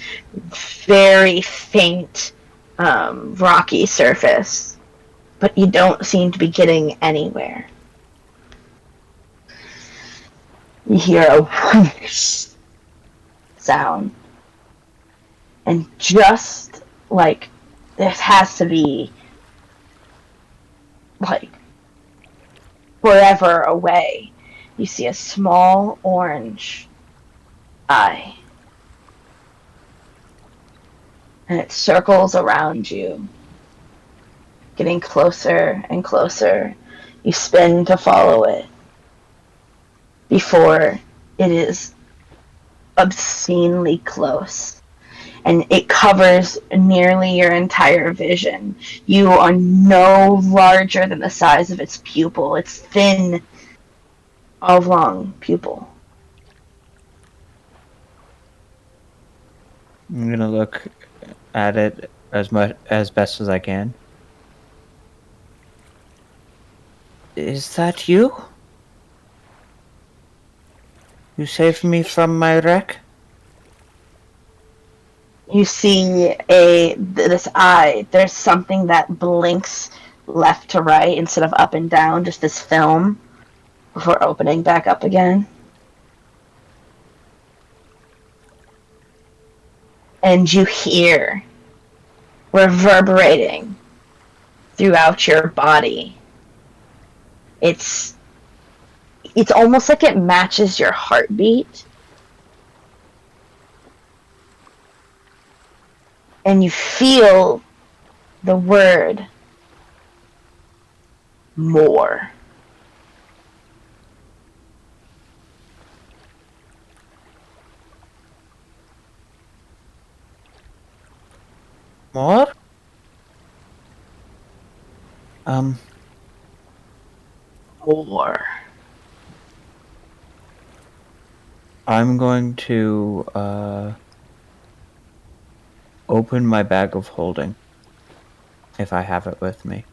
very faint, rocky surface. But you don't seem to be getting anywhere. You hear a whoosh sound. And just like, this has to be like forever away. You see a small orange eye. And it circles around you, getting closer and closer. You spin to follow it before it is obscenely close. and it covers nearly your entire vision. You are no larger than the size of its pupil. It's thin, oblong pupil. I'm gonna look at it as best as I can. Is that you? You saved me from my wreck? You see this eye. There's something that blinks left to right instead of up and down, just this film before opening back up again. And you hear reverberating throughout your body. It's almost like it matches your heartbeat. And you feel the word more. More? More. I'm going to open my bag of holding if I have it with me.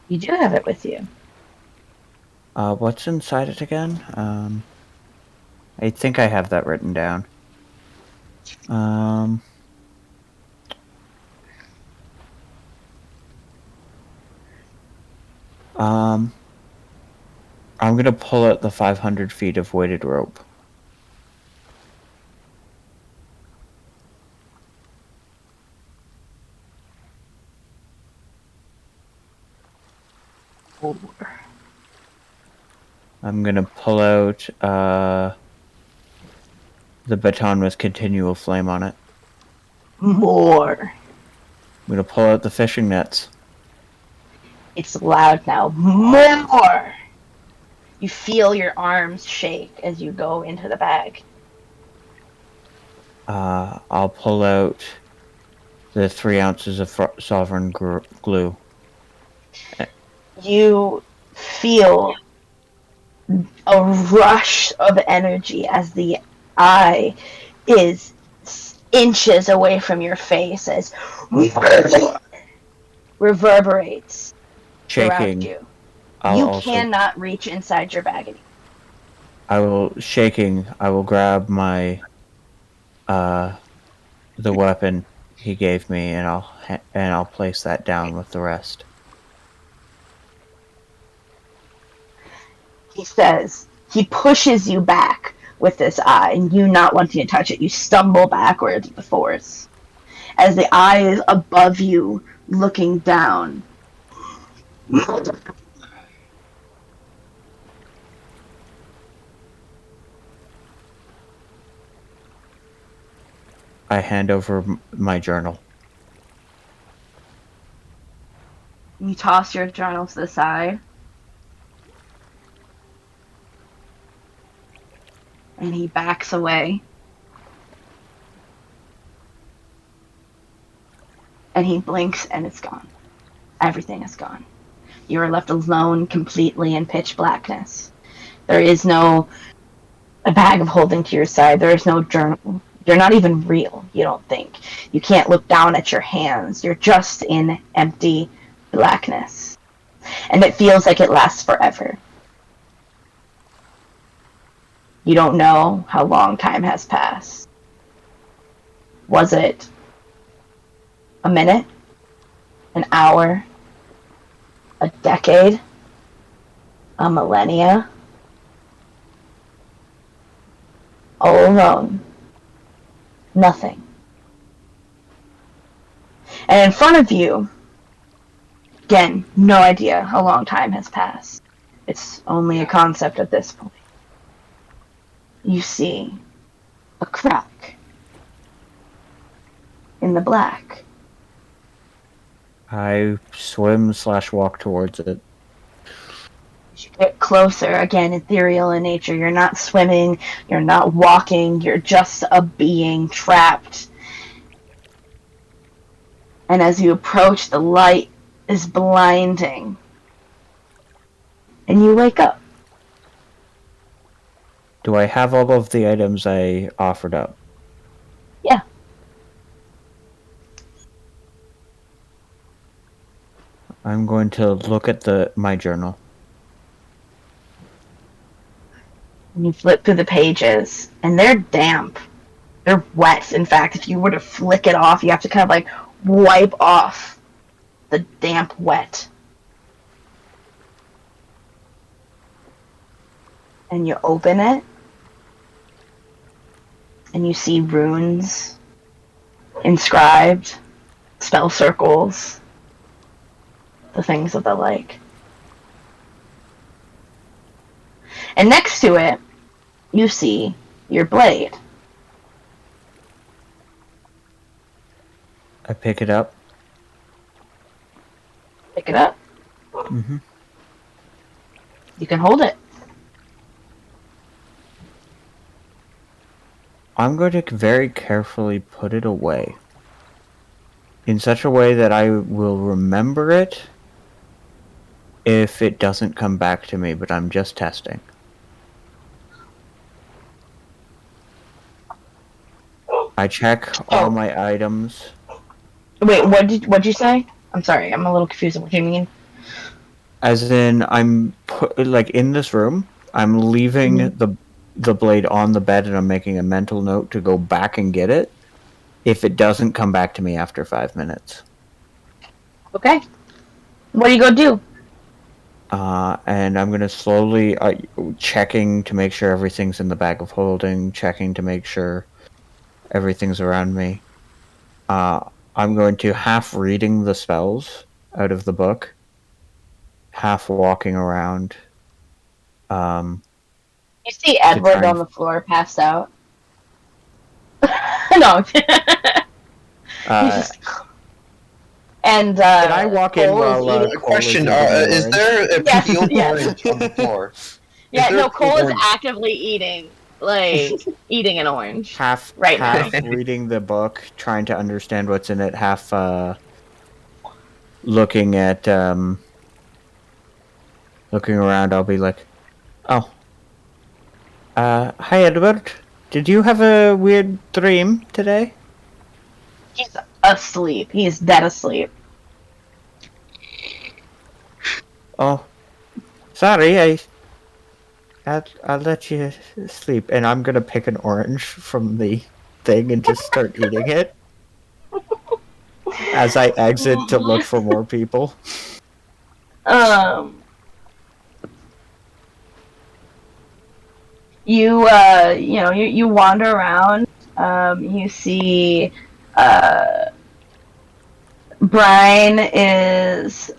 You do have it with you. What's inside it again? I think I have that written down. I'm gonna pull out the 500 feet of weighted rope. I'm gonna pull out the baton with continual flame on it. More. I'm gonna pull out the fishing nets. It's loud now. More. You feel your arms shake as you go into the bag. I'll pull out the 3 ounces of sovereign glue. You feel a rush of energy as the eye is inches away from your face as reverberates Shaking. throughout you. I'll You also, cannot reach inside your bag anymore. I will grab my the weapon he gave me, and I'll place that down with the rest. He says, he pushes you back with this eye, and you not wanting to touch it, you stumble backwards with the force. As the eye is above you, looking down. I hand over my journal. You toss your journal to the side. And he backs away. And he blinks and it's gone. Everything is gone. You are left alone completely in pitch blackness. There is no a bag of holding to your side. There is no journal. You're not even real, you don't think. You can't look down at your hands. You're just in empty blackness. And it feels like it lasts forever. You don't know how long time has passed. Was it a minute? An hour? A decade? A millennia? All alone. Nothing. And in front of you, again, no idea how long time has passed. It's only a concept at this point. You see a crack in the black. I swim/walk towards it. As you get closer, again, ethereal in nature, you're not swimming, you're not walking, you're just a being trapped And as you approach, the light is blinding. And you wake up. Do I have all of the items I offered up? Yeah. I'm going to look at my journal. And you flip through the pages, and they're damp. They're wet. In fact, if you were to flick it off, you have to kind of like wipe off the damp wet. And you open it, and you see runes inscribed, spell circles, the things of the like. And next to it, you see your blade. I pick it up. Pick it up. Mm-hmm. You can hold it. I'm going to very carefully put it away. In such a way that I will remember it if it doesn't come back to me, but I'm just testing. I check all my items. Wait, what'd you say? I'm sorry, I'm a little confused on what you mean. As in, I'm in this room. I'm leaving the blade on the bed, and I'm making a mental note to go back and get it if it doesn't come back to me after 5 minutes. Okay. What are you gonna do? And I'm gonna slowly checking to make sure everything's in the bag of holding, checking to make sure everything's around me. I'm going to half reading the spells out of the book, half walking around. You see Edward on the floor, passed out. No. And Can I walk in while A question: is there a peeled orange on the floor? Yeah, no, Cole is actively eating an orange. Half reading the book, trying to understand what's in it, half looking at looking around. I'll be like, oh, hi Edward, did you have a weird dream today? He's asleep. He's dead asleep. Oh, sorry, I'll let you sleep, and I'm gonna pick an orange from the thing and just start eating it as I exit to look for more people. You wander around. You see, Brian is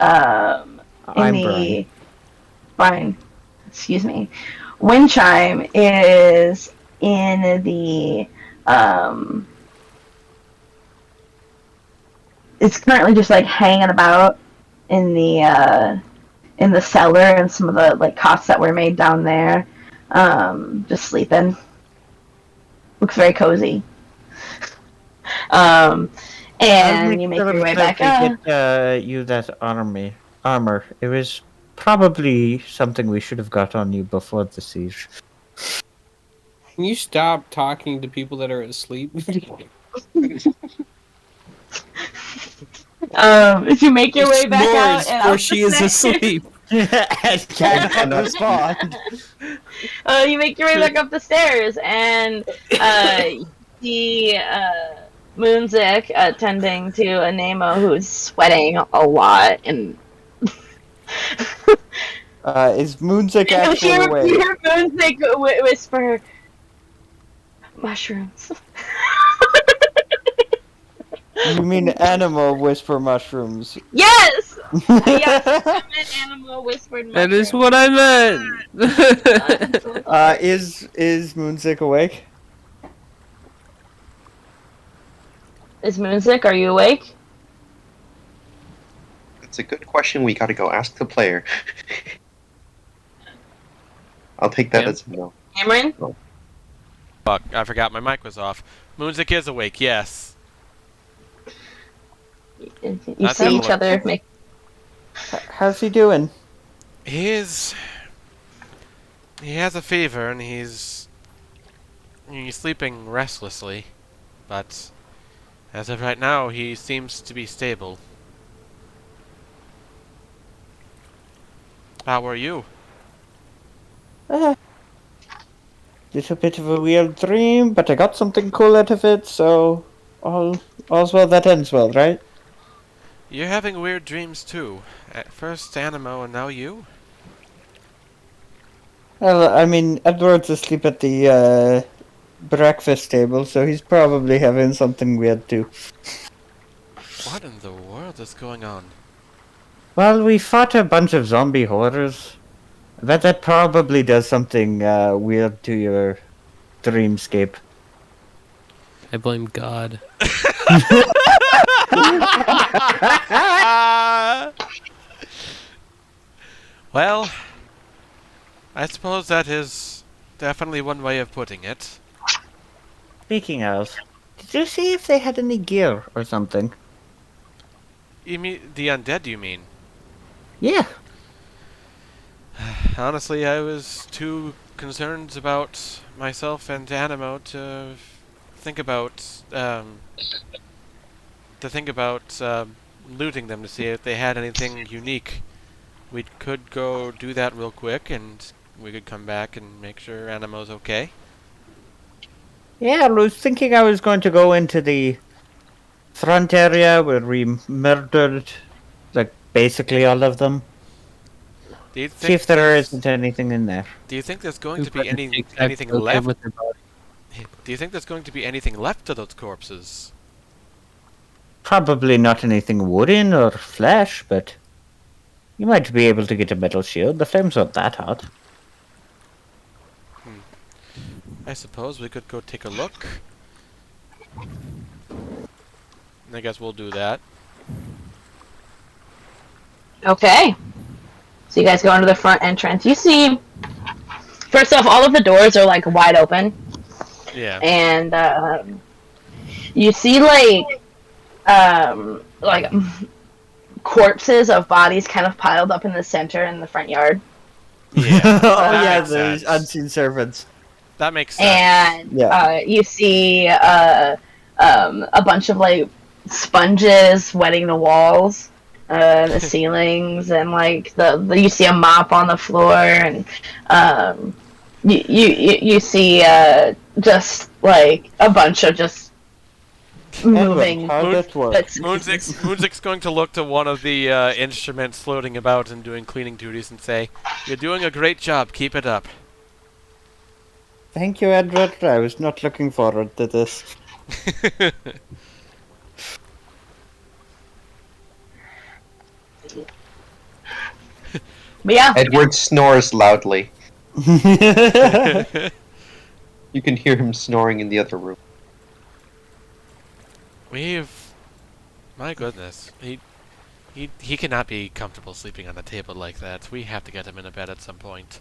Brian. Excuse me. Windchime is in the it's currently just like hanging about in the cellar and some of the like cots that were made down there. Just sleeping. Looks very cozy. And you make your way back up. Get you that armor. It was probably something we should have got on you before the siege. Can you stop talking to people that are asleep? If you make your way back out, and or she is asleep. And can't respond. You make your way back up the stairs, and you see Moonzik attending to a Nemo who's sweating a lot, and is Moonzik actually awake? You hear Moonzik whisper, mushrooms. You mean animal whisper mushrooms? Yes! Yes, I meant animal whispered mushrooms. That is what I meant. Is Moonzik awake? Is Moonzik, are you awake? It's a good question. We gotta go ask the player. I'll take that as a no. Cameron? Oh. Fuck, I forgot my mic was off. Moonzik is awake, yes. You That's see gonna each look- other make. How's he doing? He has a fever and he's sleeping restlessly, but as of right now, he seems to be stable. How are you? Little bit of a weird dream, but I got something cool out of it, so all's well that ends well, right? You're having weird dreams too. At first Animo and now you? Well, I mean, Edward's asleep at the breakfast table, so he's probably having something weird too. What in the world is going on? Well, we fought a bunch of zombie horrors. I bet that probably does something weird to your dreamscape. I blame God. Well, I suppose that is definitely one way of putting it. Speaking of, did you see if they had any gear or something? You mean the undead, you mean? Yeah. Honestly, I was too concerned about myself and Animo to think about looting them to see if they had anything unique. We could go do that real quick, and we could come back and make sure Animo's okay. Yeah, I was thinking I was going to go into the front area where we murdered, like, basically all of them. Do you See if there there's- isn't anything in there. Do you think there's going Who to be fucking anything takes that okay left? with their body? Do you think there's going to be anything left of those corpses? Probably not anything wooden or flesh, but you might be able to get a metal shield. The flames aren't that hot. I suppose we could go take a look. I guess we'll do that. Okay. So you guys go into the front entrance. You see, first off, all of the doors are like wide open, Yeah. and you see like corpses of bodies kind of piled up in the center in the front yard, Yeah. Oh that yeah, makes the sense. unseen servants. That makes sense. and Yeah. you see a bunch of like sponges wetting the walls, the ceilings, and like you see a mop on the floor, and you see just like a bunch of just moving. Edward, how that work? bits- Moonzik's going to look to one of the instruments floating about and doing cleaning duties and say, "You're doing a great job. Keep it up." Thank you, Edward. I was not looking forward to this. But yeah, Edward snores loudly. Well, You can hear him snoring in the other room. My goodness, he cannot be comfortable sleeping on a table like that. We have to get him in a bed at some point.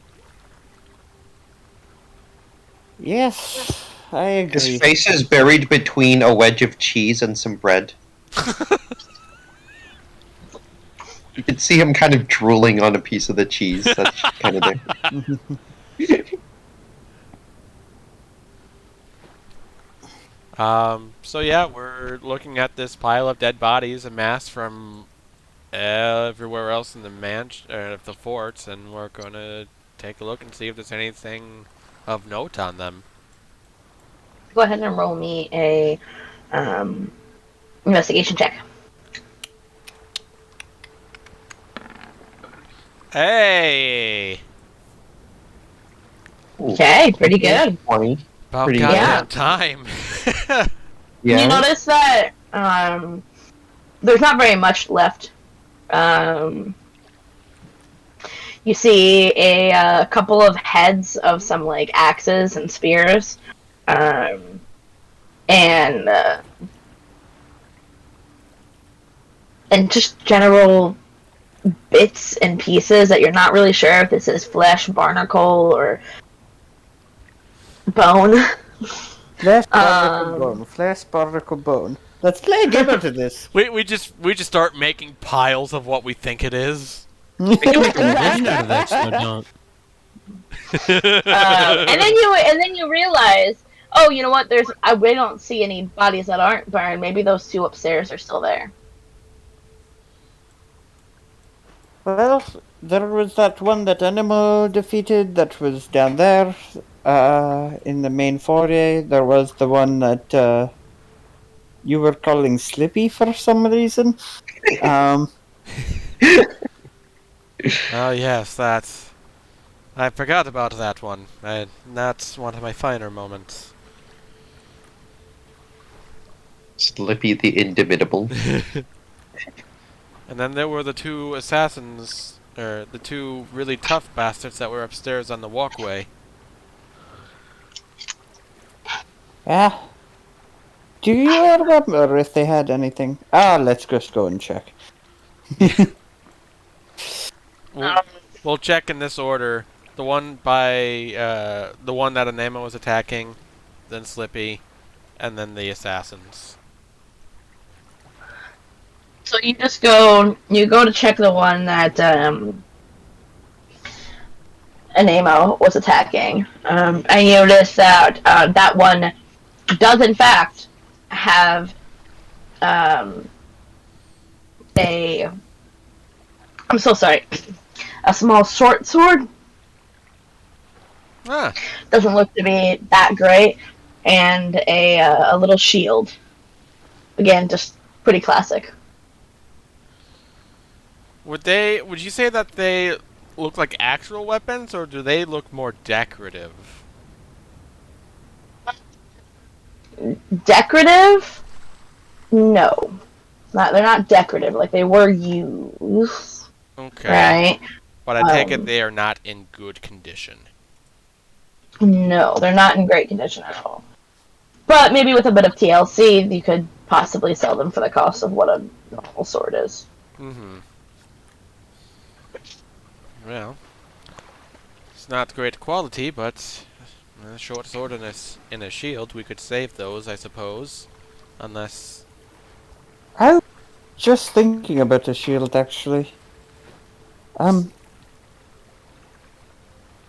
yes, I His agree. face is buried between a wedge of cheese and some bread. You can see him kind of drooling on a piece of the cheese. That's kind of there. So yeah, we're looking at this pile of dead bodies amassed from everywhere else in the forts, and we're gonna take a look and see if there's anything of note on them. go ahead and roll me a investigation check. Hey, Ooh, Okay, pretty good. 20. about Pretty goddamn good. time. Yeah. You notice that there's not very much left. You see a couple of heads of some like axes and spears, and just general bits and pieces that you're not really sure if this is flesh, barnacle, or bone. Flesh, barnacle, Um, bone. Flesh, barnacle, bone. Let's play a game out of this. We just start making piles of what we think it is. We can make a religion out of this, so don't. And then you realize, oh, you know what? We don't see any bodies that aren't burned. Maybe those two upstairs are still there. Well, there was that one that Animal defeated that was down there in the main foyer. There was the one that you were calling Slippy for some reason. Oh yes, I forgot about that one. That's one of my finer moments. Slippy the Indomitable. And then there were the two assassins, or the two really tough bastards that were upstairs on the walkway. Yeah. Do you remember if they had anything? Let's just go and check. We'll check in this order. The one by the one that Anema was attacking, then Slippy, and then the assassins. So you just go to check the one that Anemo was attacking. And you notice that that one does in fact have I'm so sorry. A small short sword. Ah, Doesn't look to be that great, and a little shield. Again, just pretty classic. would you say that they look like actual weapons, or do they look more decorative? Decorative? No. They're not decorative, like they were used. Okay. Right? But I take it they are not in good condition. No, they're not in great condition at all. But maybe with a bit of TLC, you could possibly sell them for the cost of what a normal sword is. Mm-hmm. Well, it's not great quality, but a short sword and a shield, we could save those, I suppose. Unless... I was just thinking about the shield, actually.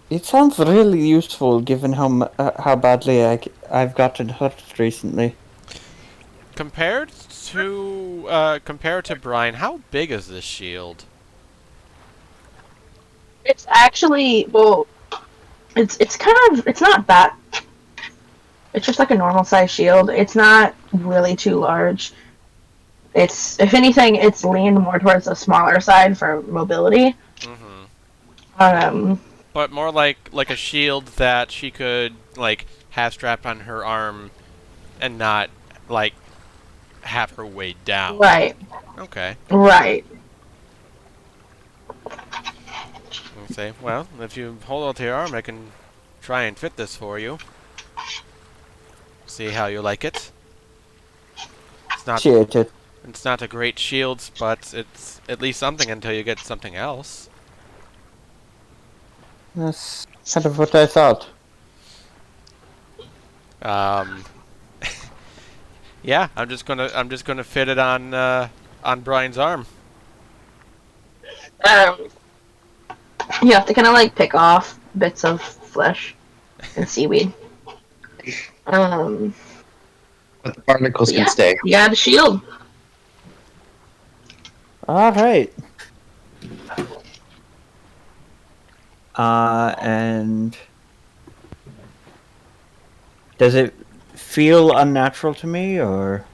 It sounds really useful, given how badly I've gotten hurt recently. Compared to Brian, how big is this shield? It's actually, well, it's not that. It's just like a normal size shield. It's not really too large. It's, if anything, it's leaned more towards the smaller side for mobility. Mm-hmm. But more like a shield that she could like have strapped on her arm, and not like have her weighed down. Right. Okay. Right. I'll say, well, if you hold on to your arm, I can try and fit this for you. See how you like it. It's not a great shield, but it's at least something until you get something else. That's kind of what I thought. Yeah, I'm just gonna fit it on Brian's arm. You have to kind of like pick off bits of flesh and seaweed. But the barnacles Yeah. can stay. You got a shield. Alright. And does it feel unnatural to me, or?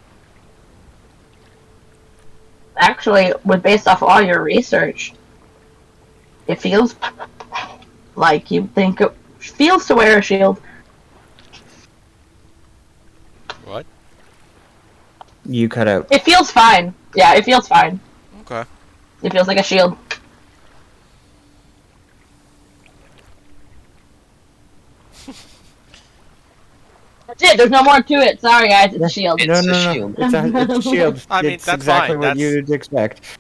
Actually, based off all your research, it feels like you think it feels to wear a shield. What? You cut out. It feels fine. Yeah, it feels fine. Okay. It feels like a shield. That's it. There's no more to it. Sorry, guys. It's a shield. It's No. a shield. It's a shield. I mean, it's that's exactly fine. what you'd expect.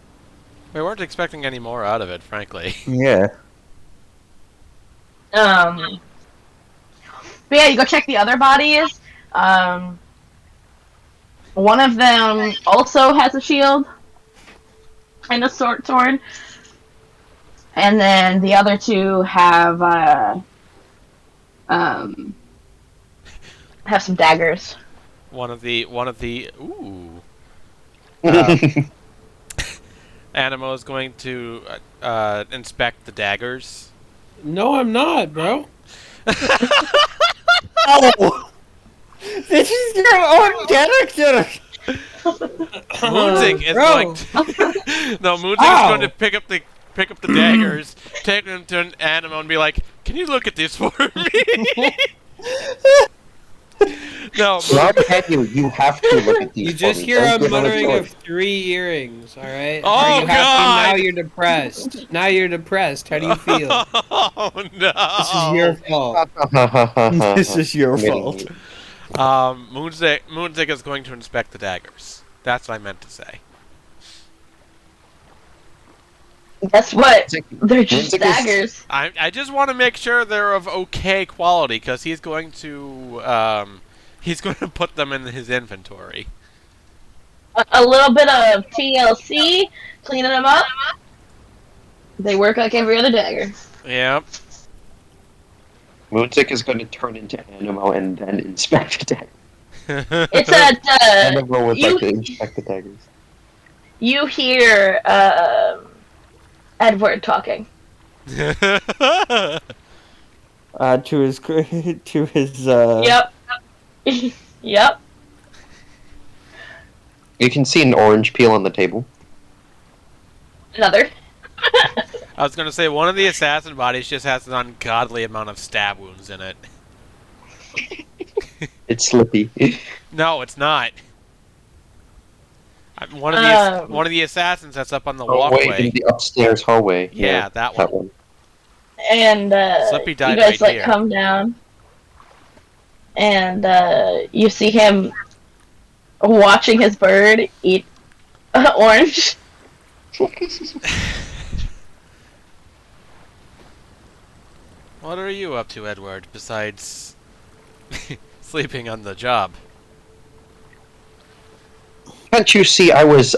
We weren't expecting any more out of it, frankly. Yeah. But yeah, you go check the other bodies. One of them also has a shield and a sword, and then the other two have some daggers. One of the ooh. Um, Animo is going to inspect the daggers. No, I'm not, bro. Oh! This is your own character! Moonzik is Bro. going to no, Moonzik is going to pick up the daggers, take them to an Animo, and be like, "Can you look at this for me?" No, Rob Daniel, you have to look at these. You just for me. hear Don't a give him muttering choice. of 3 earrings, alright? Oh, Are you happy? God! Now you're depressed. Now you're depressed. How do you feel? Oh no! This is your fault. This is your fault. Moonzik is going to inspect the daggers. That's what I meant to say. Guess what? Moonzik- They're just Moonzik is- daggers. I just want to make sure they're of okay quality because he's going to put them in his inventory. A little bit of TLC, cleaning them up. They work like every other dagger. Yep. Moonzik is going to turn into Animo and then inspect the daggers. It's at Animo would you- like to inspect the daggers. you hear Edward talking. To his Yep. Yep. You can see an orange peel on the table. Another. I was gonna say one of the assassin bodies just has an ungodly amount of stab wounds in it. It's Slippy. No, it's not. One of the assassins that's up on the Oh, wait, in walkway. the upstairs hallway. Yeah, that one. That one. And Slippy you died guys right here. come down, and you see him watching his bird eat orange. What are you up to, Edward, besides sleeping on the job? Can't you see I was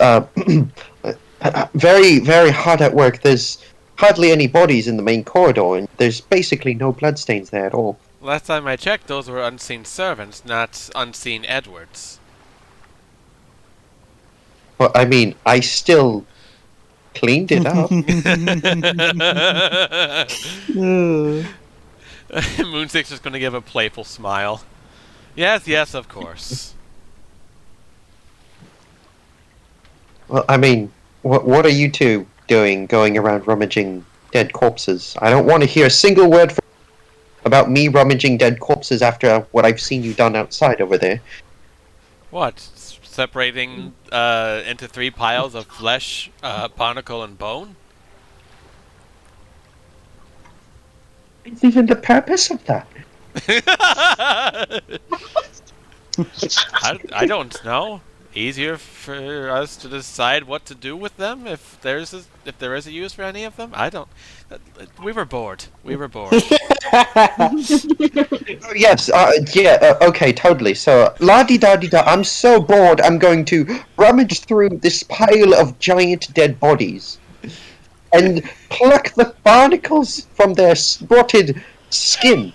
very, very hard at work? There's hardly any bodies in the main corridor, and there's basically no bloodstains there at all. Last time I checked, those were unseen servants, not unseen Edwards. Well, I mean, I still cleaned it up. Moonsik's just gonna give a playful smile. Yes, yes, of course. Well, I mean, what are you two doing going around rummaging dead corpses? I don't want to hear a single word about me rummaging dead corpses after what I've seen you done outside over there. What? Separating into 3 piles of flesh, barnacle, and bone? It's even the purpose of that. I don't know. Easier for us to decide what to do with them if there is a use for any of them. I don't. We were bored. We were bored. Oh, yes, okay, totally. So, la-di-da-di-da, I'm so bored, I'm going to rummage through this pile of giant dead bodies and pluck the barnacles from their rotted skin.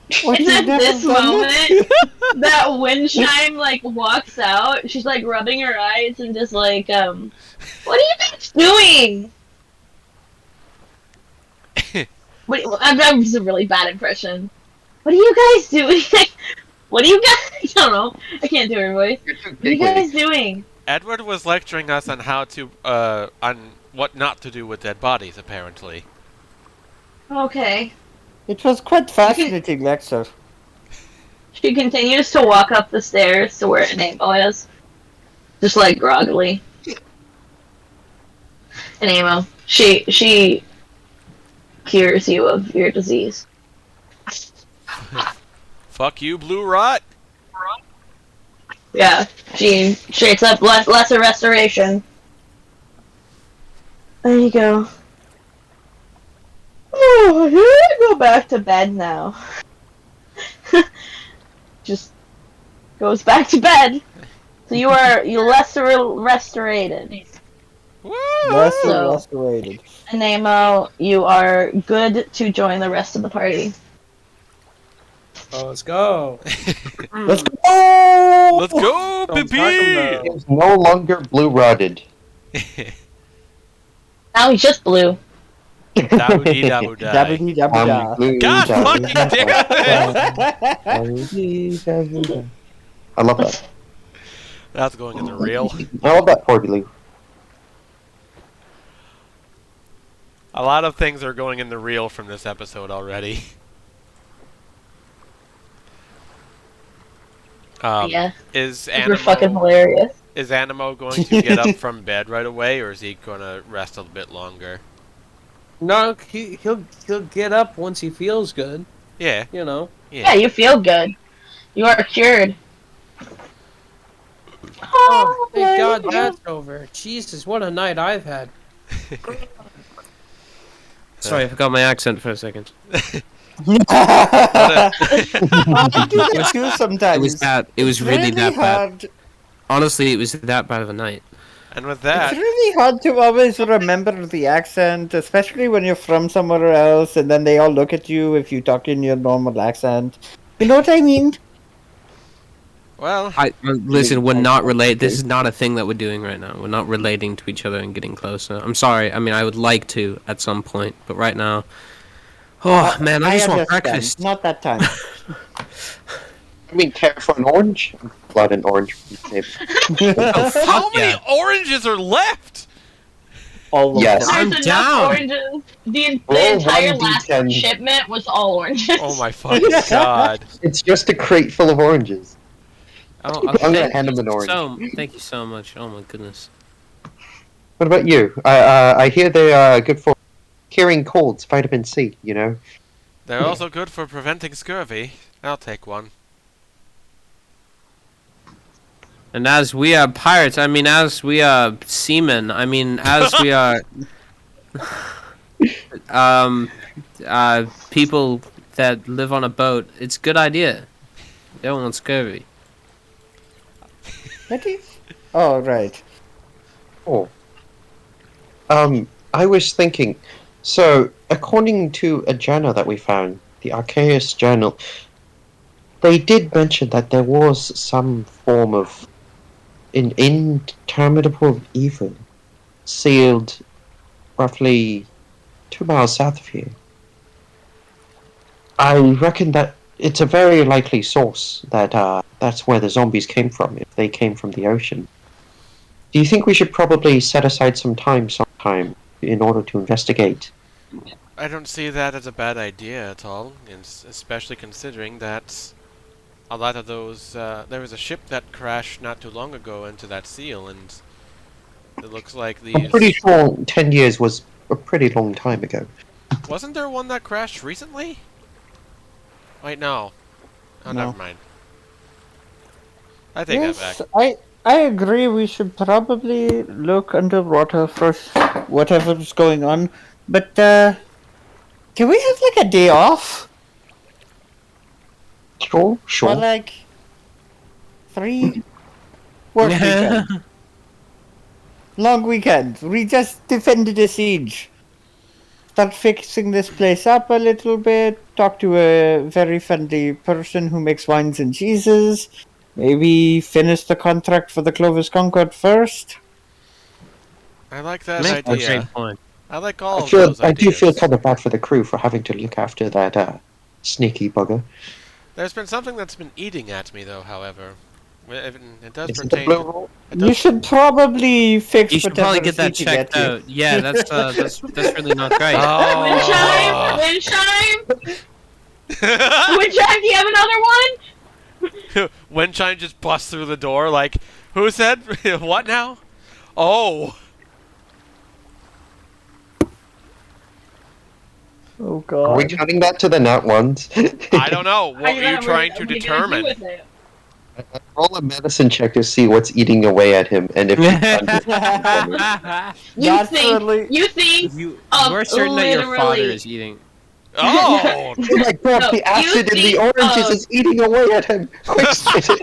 It's at this moment that Windchime like walks out. She's like rubbing her eyes and just like, what are you guys doing? That was a really bad impression. What are you guys doing? What are you guys? I don't know. I can't do her voice. What are you guys doing? Edward was lecturing us on how to on what not to do with dead bodies. Apparently. Okay. It was quite fascinating lecture. She continues to walk up the stairs to where Amo is. Just like groggily. And Amo, she cures you of your disease. Fuck you, Blue Rot. Yeah, she straights up lesser restoration. There you go. Oh, I'm gonna go back to bed now. Just goes back to bed. So you restorated. Woo! So- Restorated. And Nemo, you are good to join the rest of the party. Oh, let's go. Let's go! Let's go, I'm talking Pippi! about. He's no longer blue-rotted. Now he's just blue. Daboo-dee-daboo-die. Dabbity dabba da. Blue, God dabby, fucking damn it! dabby, dabby, dabby. I love that. That's going in the reel. I love that poor blue. A lot of things are going in the reel from this episode already. Yeah. Is You're fucking Animo, hilarious. is Animo going to get up from bed right away, or is he going to rest a bit longer? No, he'll get up once he feels good. Yeah, You know. Yeah, you feel good. You are cured. Oh, thank my God God. that's over. Jesus, what a night I've had. Sorry, I forgot my accent for a second. I do that too sometimes. It was that. It was really that bad. hard. Honestly, it was that bad of a night. and with It's that, really hard to always remember the accent, especially when you're from somewhere else, and then they all look at you if you talk in your normal accent. You know what I mean? well, Listen, we're not relate. This is not a thing that we're doing right now. We're not relating to each other and getting closer. I'm sorry. I mean, I would like to at some point, but right now, oh man, I just want understand. breakfast. Not that time. I mean, care for an orange? I'm glad an orange. Oh, how fuck many yeah. oranges are left? All of Yes. them. I'm There's down. enough oranges. The Roll entire 1d10. last shipment was all oranges. Oh my fucking god! It's just a crate full of oranges. Oh, I'm gonna thank hand you him an orange. Thank you so much. Oh my goodness. What about you? I hear they are good for curing colds, vitamin C, you know? They're also good for preventing scurvy. I'll take one. And as we are pirates, I mean, as we are seamen, I mean, as we are, people that live on a boat, it's a good idea. They don't want scurvy. What is? Oh, right. Oh. I was thinking, so, according to a journal that we found, the Archaeus journal, they did mention that there was some form of an interminable evil sealed roughly 2 miles south of here. I reckon that it's a very likely source that that's where the zombies came from, if they came from the ocean. Do you think we should probably set aside some time sometime in order to investigate? I don't see that as a bad idea at all, and especially considering that a lot of those, there was a ship that crashed not too long ago into that seal, and it looks like I'm these... pretty sure 10 years was a pretty long time ago. Wasn't there one that crashed recently? Wait, no. Oh, No. never mind. I take that back. I agree. We should probably look underwater for whatever's going on. But can we have like a day off Sure, for sure. like 3 work weekend, long weekend? We just defended a siege. Start fixing this place up a little bit. Talk to a very friendly person who makes wines and cheeses. Maybe finish the contract for the Clovis Concord first. I like that Make a idea. great point. I like all I of feel those I do feel ideas. kind of bad for the crew for having to look after that sneaky bugger. There's been something that's been eating at me, though, however. It does Is it the pertain blue to... roll? It You does, should probably fix You should probably whatever's get that eating checked at you. out. Yeah, that's really not great. Oh. Windchime! Windchime, do you have another one? Windchime just busts through the door like, who said? What now? Oh. Oh Are we god. counting that to the nat ones? I don't know. What How are you trying to what are you gonna do determine? with it? Roll a medicine check to see what's eating away at him, and if You Naturally- think you Of we're certain that your father literally- is eating. Oh! Oh my god, No, the acid in you the see, oranges is eating away at him! Quick, spit it!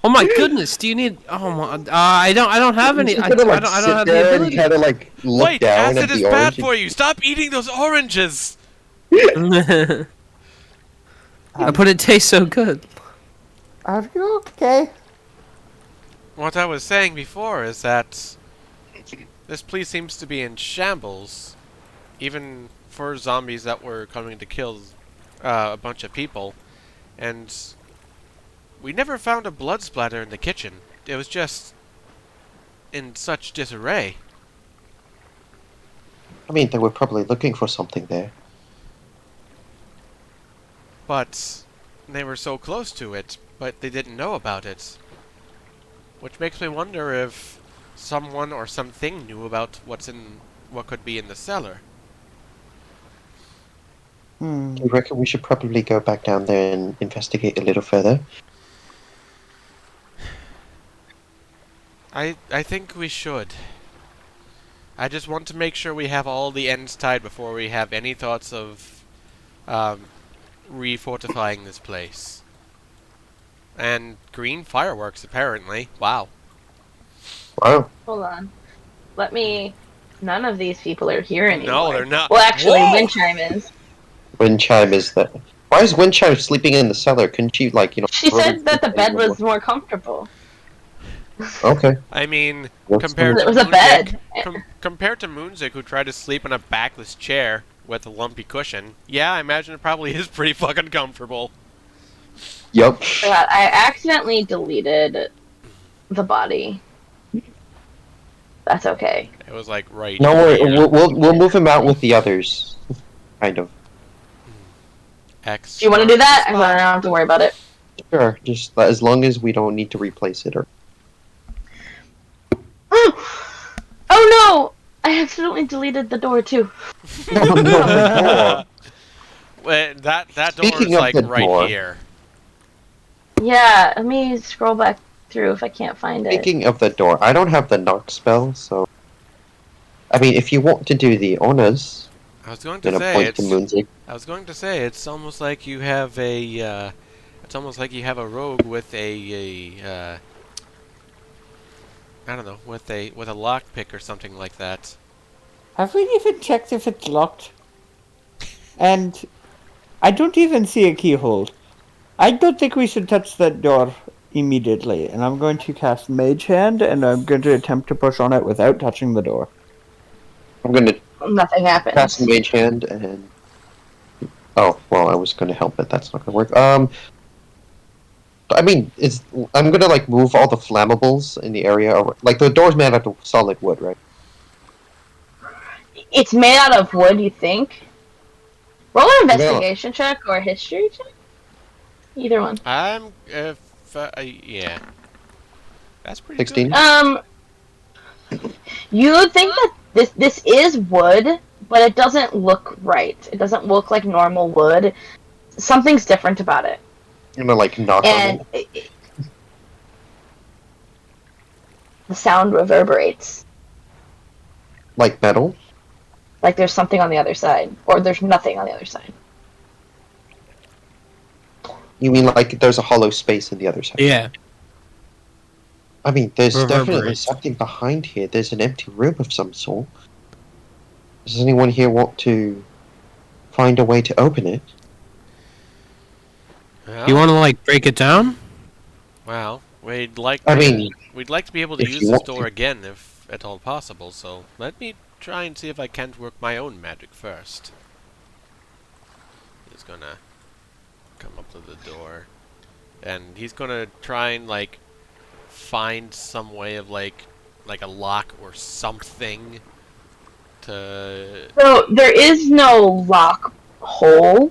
Oh my goodness! Do you need? Oh my! I don't have any. He's I gonna don't like have sit the there and ability. kind of like look Wait, down acid at is the bad orange. for you. Stop eating those oranges. But it tastes so good. Are you okay? What I was saying before is that this place seems to be in shambles, even for zombies that were coming to kill a bunch of people, and we never found a blood splatter in the kitchen. It was just in such disarray. I mean, they were probably looking for something there. But they were so close to it, but they didn't know about it. Which makes me wonder if someone or something knew about what could be in the cellar. Hmm. Do you reckon we should probably go back down there and investigate a little further? I think we should. I just want to make sure we have all the ends tied before we have any thoughts of refortifying this place. And green fireworks, apparently. Wow. Wow. Hold on. Let me. None of these people are here anymore. No, they're not. Well, actually, Whoa! Windchime is. Windchime is that. Why is Windchime sleeping in the cellar? Couldn't she, like, you know... She throw said that the bed anyone was more comfortable. Okay. I mean, What's compared It to was a Moonzik, bed. compared to Moonzik, who tried to sleep in a backless chair with a lumpy cushion, yeah, I imagine it probably is pretty fucking comfortable. Yup. I accidentally deleted the body. That's okay. It was like right. No worry, here. we'll move him out with the others. Kind of. X. Do you want to do that? I don't have to worry about it. Sure, just as long as we don't need to replace it or... Oh no! I accidentally deleted the door too. Well, that door Speaking is of like the right door. here. Yeah, let me scroll back through if I can't find it. Speaking of the door, I don't have the knock spell, so... I mean, if you want to do the honors, I was going I'm to gonna say point to Moonzik. I was going to say it's almost like you have a. It's almost like you have a rogue with a I don't know, with a lockpick or something like that. Have we even checked if it's locked? And I don't even see a keyhole. I don't think we should touch that door immediately. And I'm going to cast Mage Hand, and I'm going to attempt to push on it without touching the door. I'm gonna Nothing happens. cast Mage Hand and... Oh, well, I was gonna help, but that's not gonna work. I mean, I'm gonna, like, move all the flammables in the area. Like, the door's made out of solid wood, right? It's made out of wood, you think? Roll an investigation check or a history check? Either one. I'm yeah. That's pretty 16? good. You would think that this is wood, but it doesn't look right. It doesn't look like normal wood. Something's different about it. I'm gonna, like, knock on And it. the sound reverberates. Like metal? Like there's something on the other side. Or there's nothing on the other side. You mean, like, there's a hollow space in the other side? Yeah. I mean, there's definitely Reverberates. something behind here. There's an empty room of some sort. Does anyone here want to find a way to open it? Well, You want to like break it down? well, we'd like. I mean, we'd like to be able to if use you this want door to. again, if at all possible. So let me try and see if I can't work my own magic first. He's gonna come up to the door, and he's gonna try and like find some way of like a lock or something to. So there is no lock hole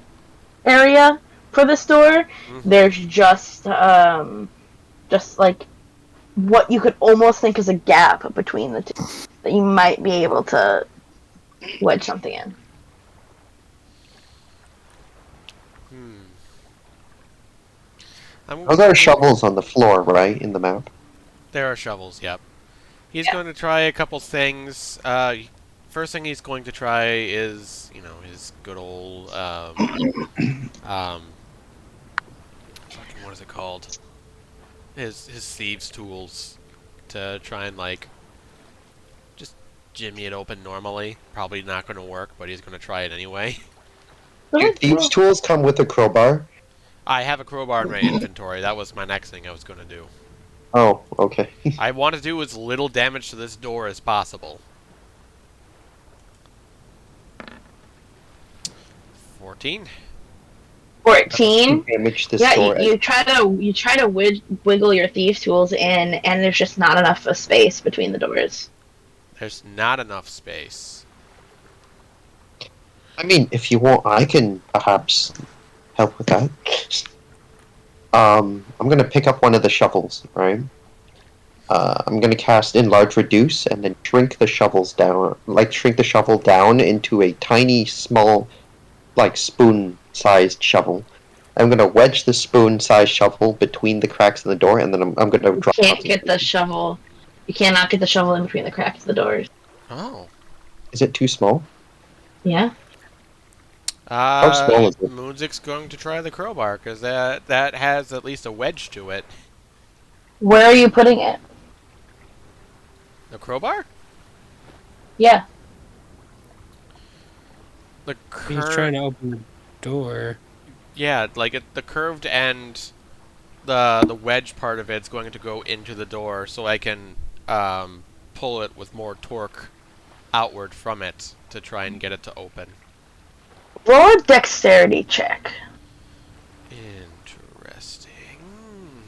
area for this door. Mhm. There's just like what you could almost think is a gap between the two that you might be able to wedge something in. Hmm. I'm Those are shovels on the floor, right? In the map. There are shovels, yep. He's Yeah. going to try a couple things. first thing he's going to try is, his good old, fucking, what is it called? His thieves' tools to try and, just jimmy it open normally. Probably not going to work, but he's going to try it anyway. Do thieves' tools come with a crowbar? I have a crowbar in my inventory. That was my next thing I was going to do. Oh, okay. I want to do as little damage to this door as possible. 14. 14. Damage this Yeah, door. you try to wiggle your thieves' tools in, and there's just not enough of space between the doors. There's not enough space. I mean, if you want, I can perhaps help with that. I'm gonna pick up one of the shovels, right? I'm gonna cast Enlarge Reduce and then shrink the shovels down, shrink the shovel down into a tiny, small, spoon-sized shovel. I'm gonna wedge the spoon-sized shovel between the cracks in the door, and then I'm gonna drop. You can't get the shovel. You cannot get the shovel in between the cracks of the doors. Oh. Is it too small? Yeah. How small is it? Moonzik's going to try the crowbar, because that has at least a wedge to it. Where are you putting it? The crowbar? Yeah. The He's trying to open the door. Yeah, the curved end, the wedge part of it's going to go into the door, so I can pull it with more torque outward from it to try and get it to open. Roll a dexterity check. Interesting.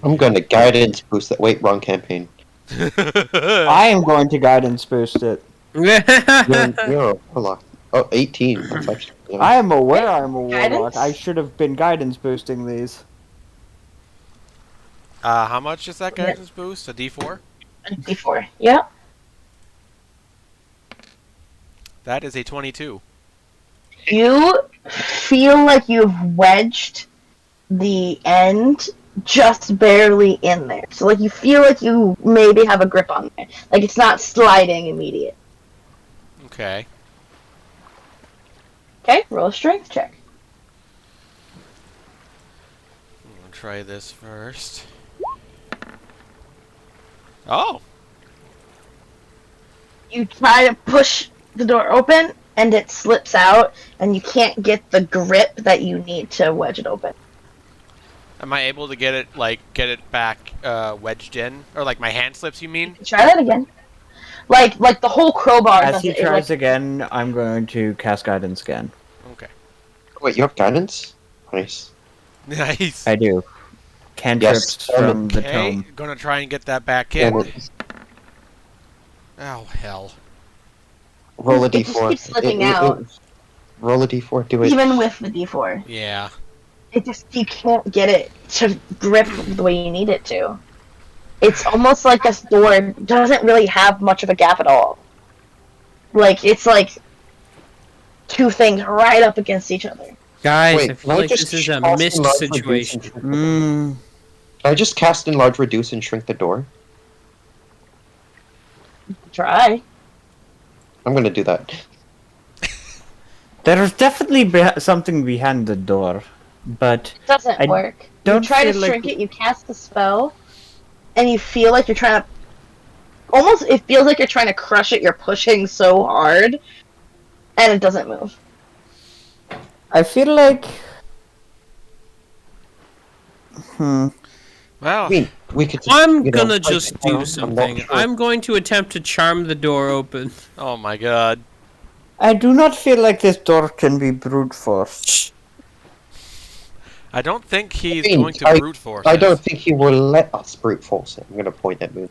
I'm gonna guidance boost that. Wait, wrong campaign. I am going to guidance boost it. You're a lot. Oh, 18. That's actually, yeah. I am aware I'm a warlock. Guidance? I should have been guidance boosting these. How much is that guidance boost? A D4? D4. Yeah. That is a 22. You feel like you've wedged the end just barely in there. So, you feel like you maybe have a grip on there. It's not sliding immediate. Okay. Okay, roll a strength check. I'm gonna try this first. Oh! You try to push the door open, and it slips out, and you can't get the grip that you need to wedge it open. Am I able to get it back wedged in? Or my hand slips, you mean? Try that again. Like the whole crowbar. As he doesn't- tries again, I'm going to cast guidance again. Okay. Wait, you have guidance? Nice. Nice. I do. Cantrips Yes. from the Okay, tome. gonna try and get that back in. And Oh, hell. roll a It just d4. keeps slipping out. Roll a d4. Do it. Even with the D4, Yeah. you can't get it to grip the way you need it to. It's almost like this door doesn't really have much of a gap at all. It's two things right up against each other. Guys, Wait, I can feel I like just this is a cast missed Enlarge Reduce situation. and shrink the door? Can I just cast Enlarge Reduce and shrink the door? Try. I'm gonna do that. There's definitely something behind the door, but It doesn't I work. don't You try to feel like- shrink it, you cast the spell, and you feel like you're trying to... Almost, it feels like you're trying to crush it, you're pushing so hard, and it doesn't move. I feel like... Well, I mean, we could. I'm you know, gonna like, just I'm do not something. sure. I'm going to attempt to charm the door open. oh my god. I do not feel like this door can be brute force. I don't think he's I mean, going to brute force I it. don't think he will let us brute force it. I'm gonna point at Moon.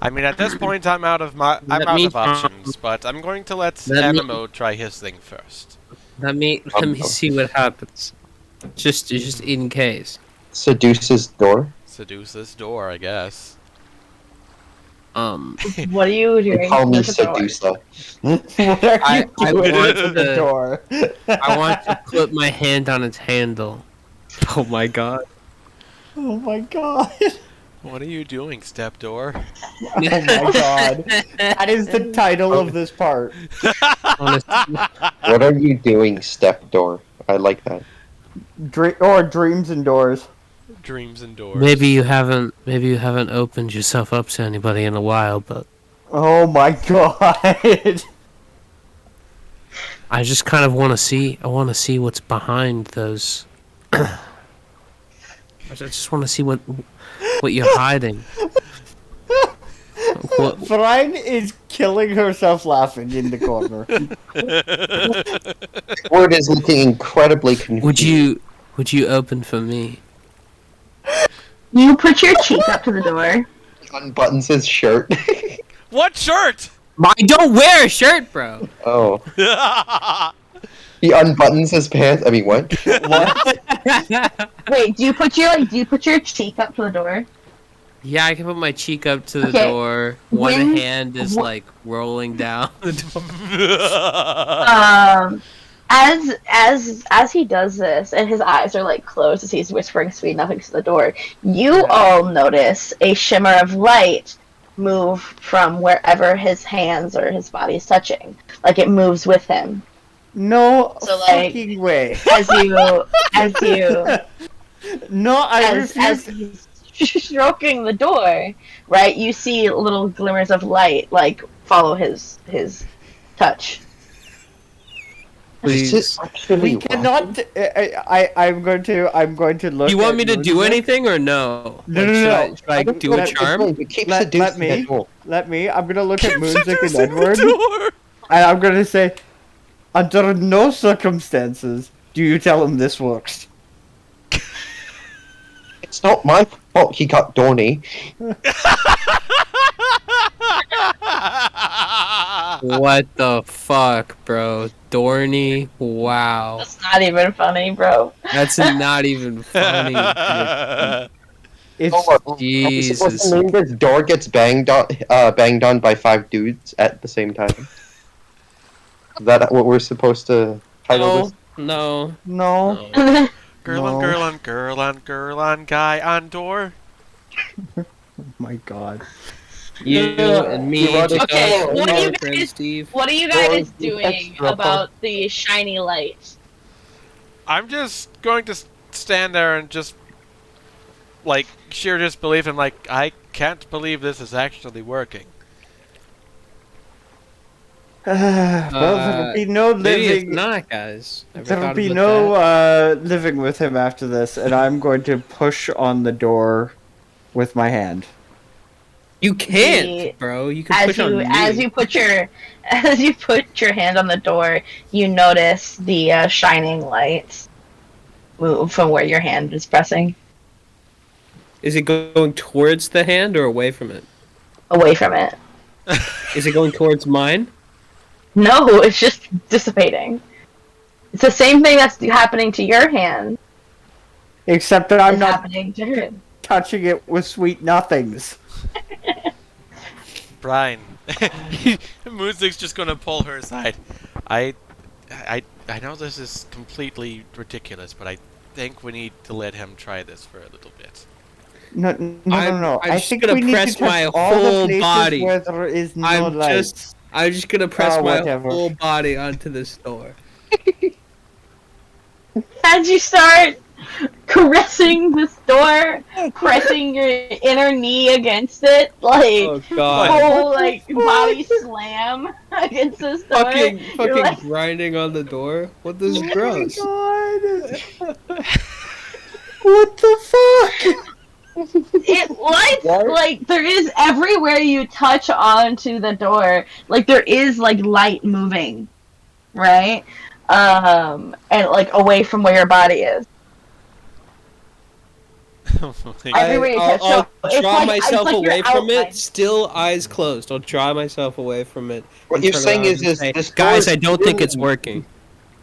I mean, at this point, I'm out of Let me- options, but I'm going to let Let me- MMO try his thing first. Let me see what happens. Just in case. Seduces door. Seduce this door, I guess. What are you They doing? call me with the door? seducer. What are I you doing want to the to- door? I want to put my hand on its handle. Oh my god. Oh my god. What are you doing, step door? Oh my god. That is the title of this part. Honestly, What are you doing, step door? I like that. Dreams indoors. Dreams and doors. maybe you haven't opened yourself up to anybody in a while, but Oh my god. I just kind of want to see. I want to see what's behind those. I just want to see what you're hiding. What, Brian is killing herself laughing in the corner. Word is looking incredibly confused. would you open for me? You put your cheek up to the door. Unbuttons his shirt. What shirt? I don't wear a shirt, bro. Oh. He unbuttons his pants. I mean, what? What? Wait, do you put your cheek up to the door? Yeah, I can put my cheek up to the Okay, door. One when- hand is wh- like rolling down the door. As he does this, and his eyes are like closed as he's whispering sweet nothings to the door, you all notice a shimmer of light move from wherever his hands or his body is touching. Like it moves with him. No So, like- fucking way. As you No, I as refuse. he's stroking the door, right? You see little glimmers of light like follow his touch. Is Please. it actually We cannot. I'm going to look. You want at me to do Moonlight. anything or no? No, Like, no, should no. I, should I do a let- charm? It keeps Let seducing me. that door. Let me. I'm gonna look at Moonsick and Seducing the Edward, door. and I'm gonna say, under no circumstances do you tell him this works. It's not my fault he got Dorney. What the fuck, bro? Dorney? Wow. That's not even funny, bro. That's not even funny. Dude. It's Oh, are we supposed Jesus. to name this door gets banged on by 5 dudes at the same time? Is that what we're supposed to title No, this? no. no. no. Girl on No. girl on girl on girl on guy on door. Oh my god. You and me, You wanna- Okay, Jacob, what do and you our friend guys- Steve. What are you Or guys the doing extra about the shiny light? I'm just going to stand there and just, like, sheer disbelief. I'm like, I can't believe this is actually working. Well, there'll be no Maybe it's living. not, guys. Never There'll thought be about no that. living with him after this, and I'm going to push on the door with my hand. You can't, The- bro. You can As push on you me. as you put your hand on the door, you notice the shining light move from where your hand is pressing Is it going towards the hand or away from it? away from it. Is it going towards mine? No, it's just dissipating. It's the same thing that's happening to your hand. Except that I'm is not happening to her. touching it with sweet nothings. Brian, Moonsick's just gonna pull her aside. I know this is completely ridiculous, but I think we need to let him try this for a little bit. No. I'm I just think gonna we need press to touch my all the whole places body. where there is no light. I'm just gonna press Oh, my whatever. whole body onto this door. As you start caressing this door, pressing your inner knee against it, like Oh god. whole like body slam against this door. Fucking You're like, grinding on the door. What this is gross. Oh my god! What the fuck? it lights What? like there is everywhere you touch onto the door, like there is like light moving, right? And like away from where your body is. Everywhere you touch. I'll So it's draw like- myself it's like away your from outline. it, still eyes closed. I'll draw myself away from it. What and you're turn saying around is and this- say, this guys, door I is don't think it's really- working.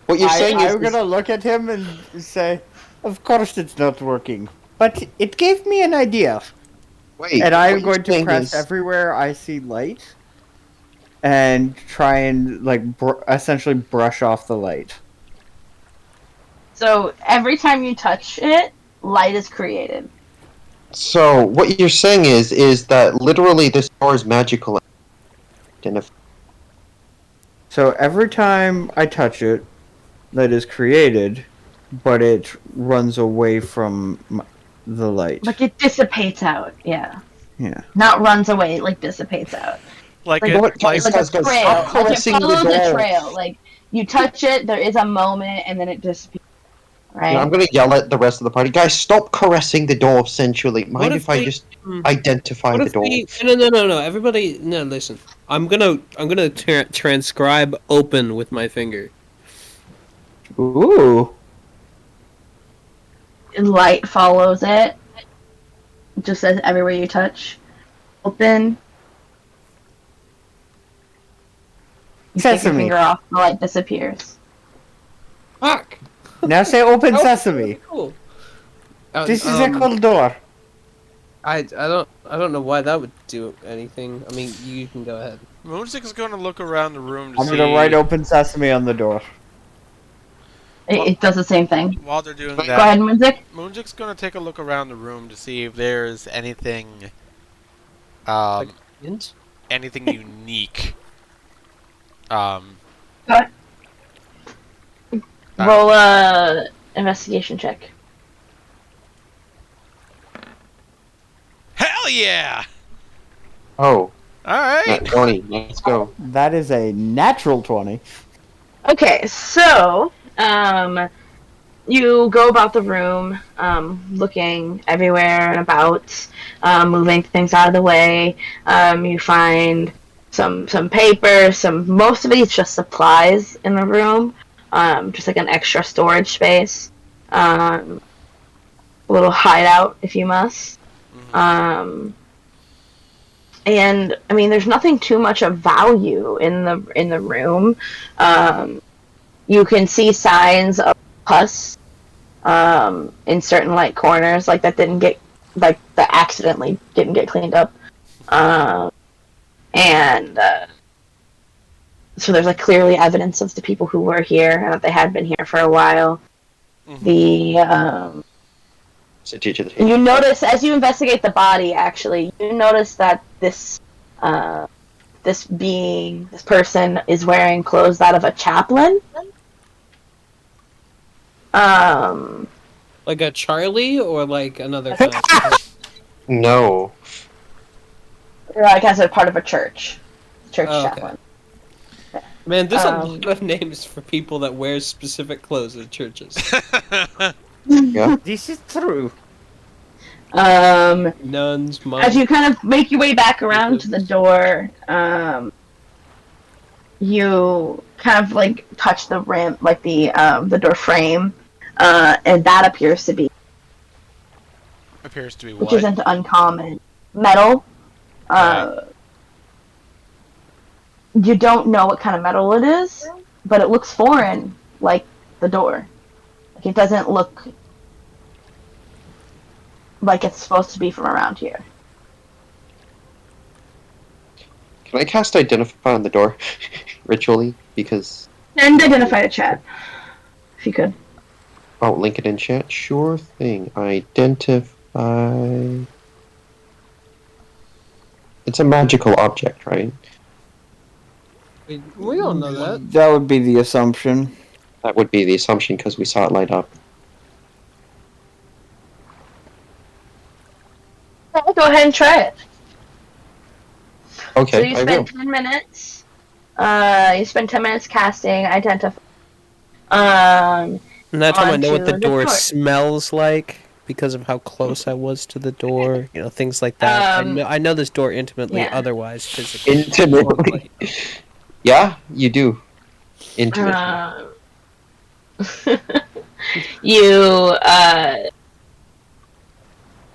What you're saying is I'm gonna look at him and say, "Of course it's not working, but it gave me an idea." wait, And what I'm you're going to saying press is- everywhere I see light, and try and like essentially brush off the light. So every time you touch it, light is created. So what you're saying is that literally this door is magical, and if So every time I touch it, light is created, but it runs away from the light. Like it dissipates out. Yeah. Yeah. Not runs away. Like dissipates out. Like Like, it, What? like like a guys, trail. stop Like it caressing the follows a door. trail. Like you touch it, there is a moment, and then it disappears. Right. I'm gonna yell at the rest of the party. Guys, stop caressing the door sensually. Mind What if, if I we- just identify What the if door? we? No. Everybody, no. Listen. I'm gonna transcribe open with my finger. Ooh. Light follows it. It just says everywhere you touch. Open. You take your Sesame. finger off, the light disappears. Fuck. Now say open Oh, sesame. Cool. This is a cold door. I don't know why that would do anything. I mean, you can go ahead. Moonstick is going to look around the room to I'm see. gonna write open sesame on the door. It does the same thing. While they're doing Go ahead, that, Music. Moonstick's going to take a look around the room to see if there's anything, Hint? anything unique. Roll a investigation check. Hell yeah! Oh, All right. Nat 20. Let's go. That is a natural 20. Okay, so you go about the room, looking everywhere and about, moving things out of the way. You find some paper, most of it is just supplies in the room, just like an extra storage space, a little hideout if you must. And I mean, there's nothing too much of value in the room. You can see signs of pus in certain like corners, like that accidentally didn't get cleaned up. So there's like clearly evidence of the people who were here and that they had been here for a while. Mhm. So teacher the You notice as you investigate the body, actually, you notice that this person is wearing clothes that of a chaplain. Like a Charlie or like another kind of No. Like as a part of a church Oh, okay. chaplain. Man, there's a lot of names for people that wear specific clothes at churches. Yeah. This is true. Nuns, monks. As you kind of make your way back around to the door, you kind of like touch the rim, like the door frame, and that appears to be Appears to be which what? isn't uncommon. Metal. Right. You don't know what kind of metal it is, but it looks foreign, like the door. Like it doesn't look like it's supposed to be from around here. Can I cast Identify on the door ritually? Because And identify the chat, if you could. oh, link it in chat. Sure thing. Identify. It's a magical object, right? We all know that. That would be the assumption. That would be the assumption because we saw it light up. Go ahead and try it. Okay, So you I will. spend 10 minutes. You spend 10 minutes casting identify. And that time I know what onto the the door door. smells like because of how close I was to the door. You know, things like that. I know this door intimately. yeah. Uh, Otherwise, physically. Intimately. Yeah, you do. Intimately. You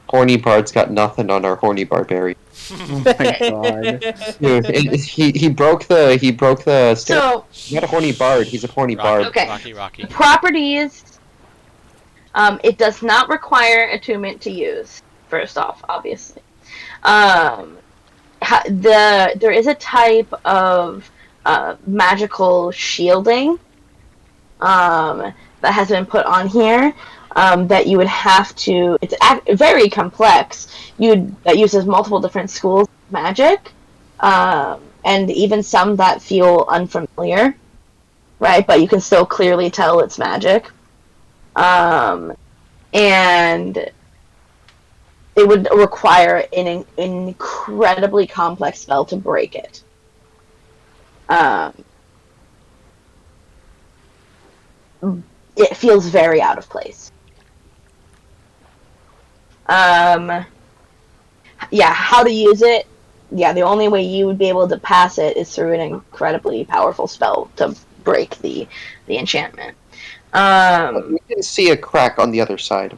Horny Bard's got nothing on our Horny Barbarian. Oh my god. Dude, he broke the stair. so He's not a horny bard. He's a horny Rocky, bard. Okay. Rocky. properties. It does not require attunement to use. First off, obviously, there is a type of magical shielding that has been put on here. that you would have to. It's very complex. That uses multiple different schools of magic, and even some that feel unfamiliar, right? But you can still clearly tell it's magic. And it would require an incredibly complex spell to break it. It feels very out of place. Yeah, how to use it? Yeah, the only way you would be able to pass it is through an incredibly powerful spell to break the enchantment. You can see a crack on the other side.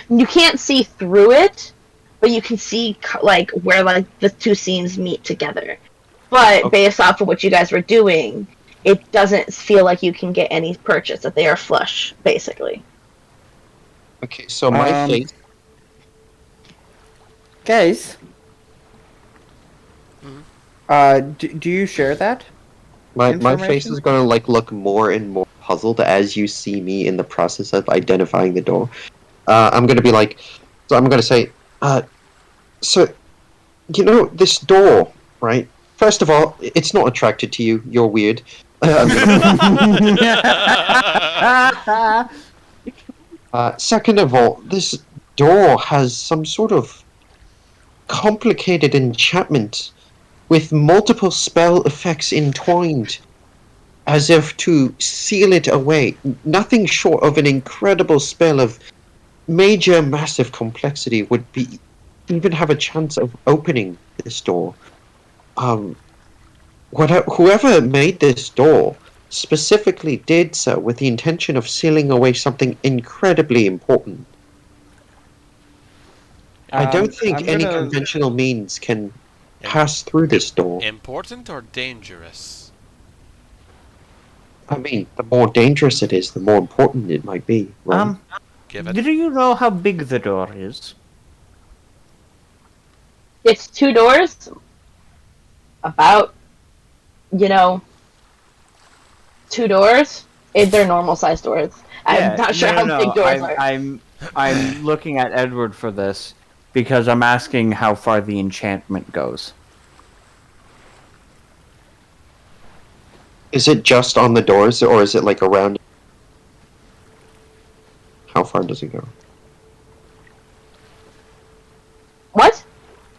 You can't see through it, but you can see like where like the two seams meet together. But based off of what you guys were doing, it doesn't feel like you can get any purchase, that they are flush, basically. Okay, so my face. Guys, Mhm. do you share that? My face information? is gonna like look more and more puzzled as you see me in the process of identifying the door. I'm gonna be like, so I'm gonna say, so you know this door, right? First of all, it's not attracted to you. You're weird. Second of all, this door has some sort of complicated enchantment with multiple spell effects entwined, as if to seal it away. Nothing short of an incredible spell of major, massive complexity would be even have a chance of opening this door. Whoever made this door specifically did so with the intention of sealing away something incredibly important. I don't think any conventional means can pass through this door. Important or dangerous? I mean, the more dangerous it is, the more important it might be, right? Give it. Do you know how big the door is? It's 2 doors, about, 2 doors. They're normal sized doors. I'm not sure how big doors are. I'm looking at Edward for this because I'm asking how far the enchantment goes. Is it just on the doors, or is it like around? How far does it go? What?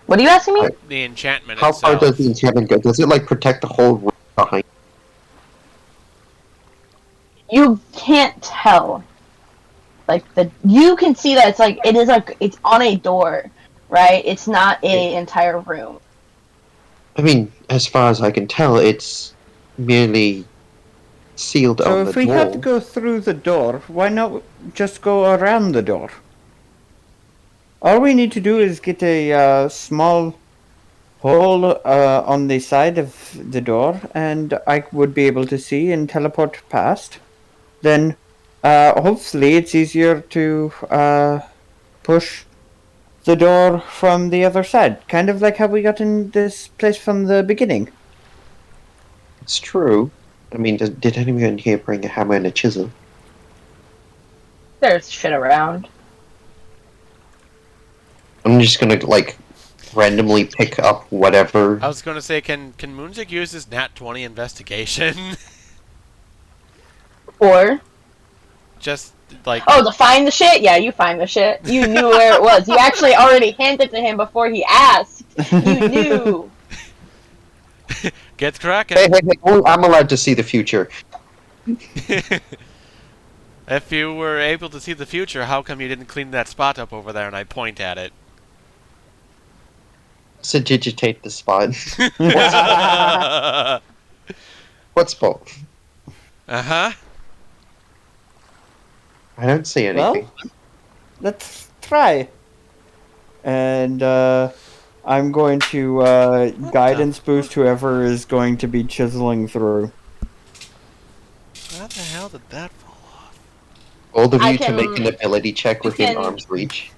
What are you asking me? The enchantment How itself. far does the enchantment go? Does it like protect the whole room behind? You can't tell. You can see that it's on a door, right? It's not an entire room. I mean, as far as I can tell, it's merely sealed on the door. So if we have to go through the door, why not just go around the door? All we need to do is get a small hole on the side of the door, and I would be able to see and teleport past. Then, hopefully, it's easier to push the door from the other side. Kind of like how we got in this place from the beginning. It's true. I mean, did anyone here bring a hammer and a chisel? There's shit around. I'm just gonna like randomly pick up whatever. I was going to say, can Moonzik use his Nat 20 investigation? Or? Just like. Oh, to find the shit? Yeah, you find the shit. You knew where it was. You actually already handed it to him before he asked. You knew. Get cracking. Hey, I'm allowed to see the future. If you were able to see the future, how come you didn't clean that spot up over there? And I point at it. Digitate the spot. What spot? Uh-huh. I don't see anything. Well, let's try. And I'm going to guidance boost whoever is going to be chiseling through. How the hell did that fall off? All of you to can- make an ability check within can- arm's reach.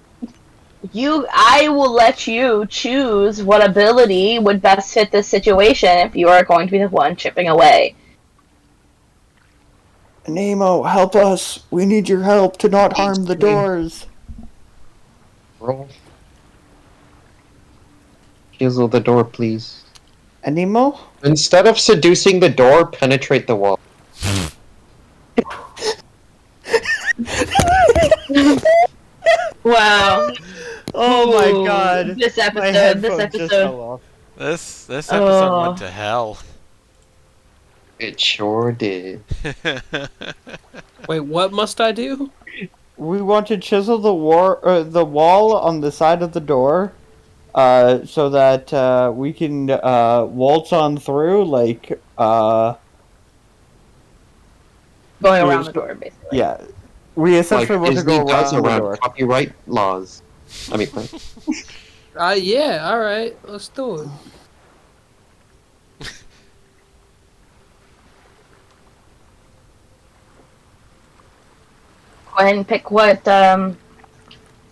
I will let you choose what ability would best fit this situation if you are going to be the one chipping away. Nemo, help us! We need your help to not harm the doors. Roll. Chisel the door, please. Nemo? Instead of seducing the door, penetrate the wall. Wow. Oh my Ooh, god. This My episode. This headphones just fell episode. off. This episode Oh. went to hell. It sure did. Wait, what must I do? We want to chisel the wall on the side of the door, so that we can waltz on through. Going around the door, basically. Yeah, we essentially want to Disney go does around the door. copyright laws. I mean, right? Yeah, alright, let's do it. Go ahead and pick what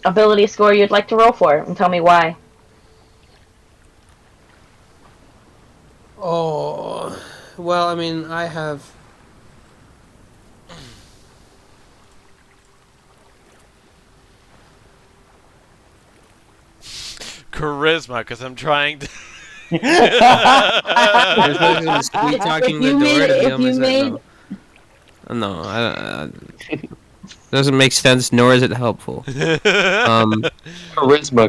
ability score you'd like to roll for, and tell me why. Oh, well, I mean, I have... Charisma, because I'm trying to. There's no gonna sweet talking the you door made- to be if on my you side. made- No, I doesn't make sense, nor is it helpful. Charisma,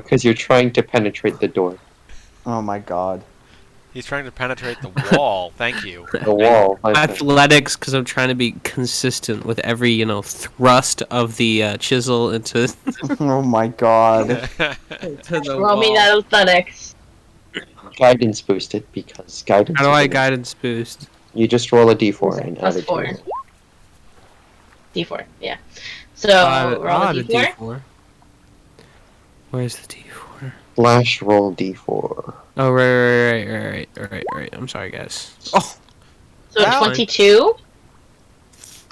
because you're trying to penetrate the door. Oh my god. He's trying to penetrate the wall. Thank you. The wall. Athletics, because I'm trying to be consistent with every, thrust of the chisel into Oh my god. to the Roll me wall. that athletics. Guidance boosted, because guidance. How do is I a- guidance boost? You just roll a d4 and add Plus it to 4. it. D4, yeah. So, roll a the D4. D4. Where's the D4? Slash roll d4. Oh, right. I'm sorry, guys. Oh, So Wow. 22.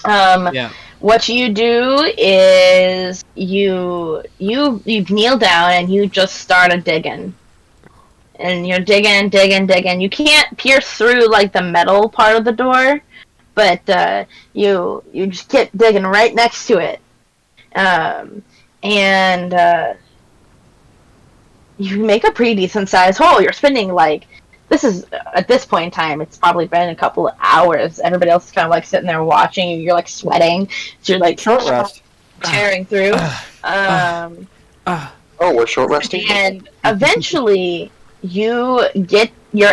yeah. What you do is you kneel down and you just start a digging. And you're digging. You can't pierce through like the metal part of the door, but you just get digging right next to it. And you make a pretty decent sized hole. You're spending this is at this point in time, it's probably been a couple of hours. Everybody else is kind of sitting there watching you. You're sweating. So you're Short rest. tearing through. Oh, we're short resting? And eventually you're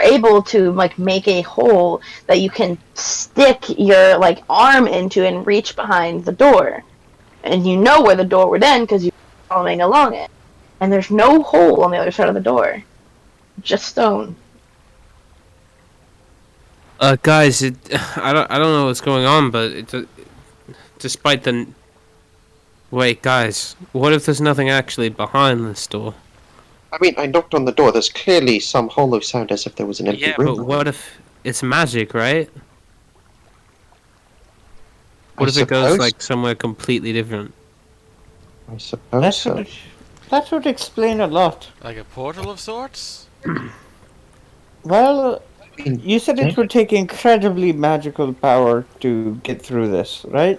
able to make a hole that you can stick your arm into and reach behind the door. And you know where the door would end because you're following along it. And there's no hole on the other side of the door. Just stone. Guys, I don't know what's going on, but despite the... Wait, guys, what if there's nothing actually behind this door? I mean, I knocked on the door. There's clearly some hollow sound as if there was an empty Yeah, room. but what if it's magic, right? I What if it goes suppose- somewhere completely different? I suppose That so. would explain a lot. Like a portal of sorts? Well, I mean, you said it would take incredibly magical power to get through this, right?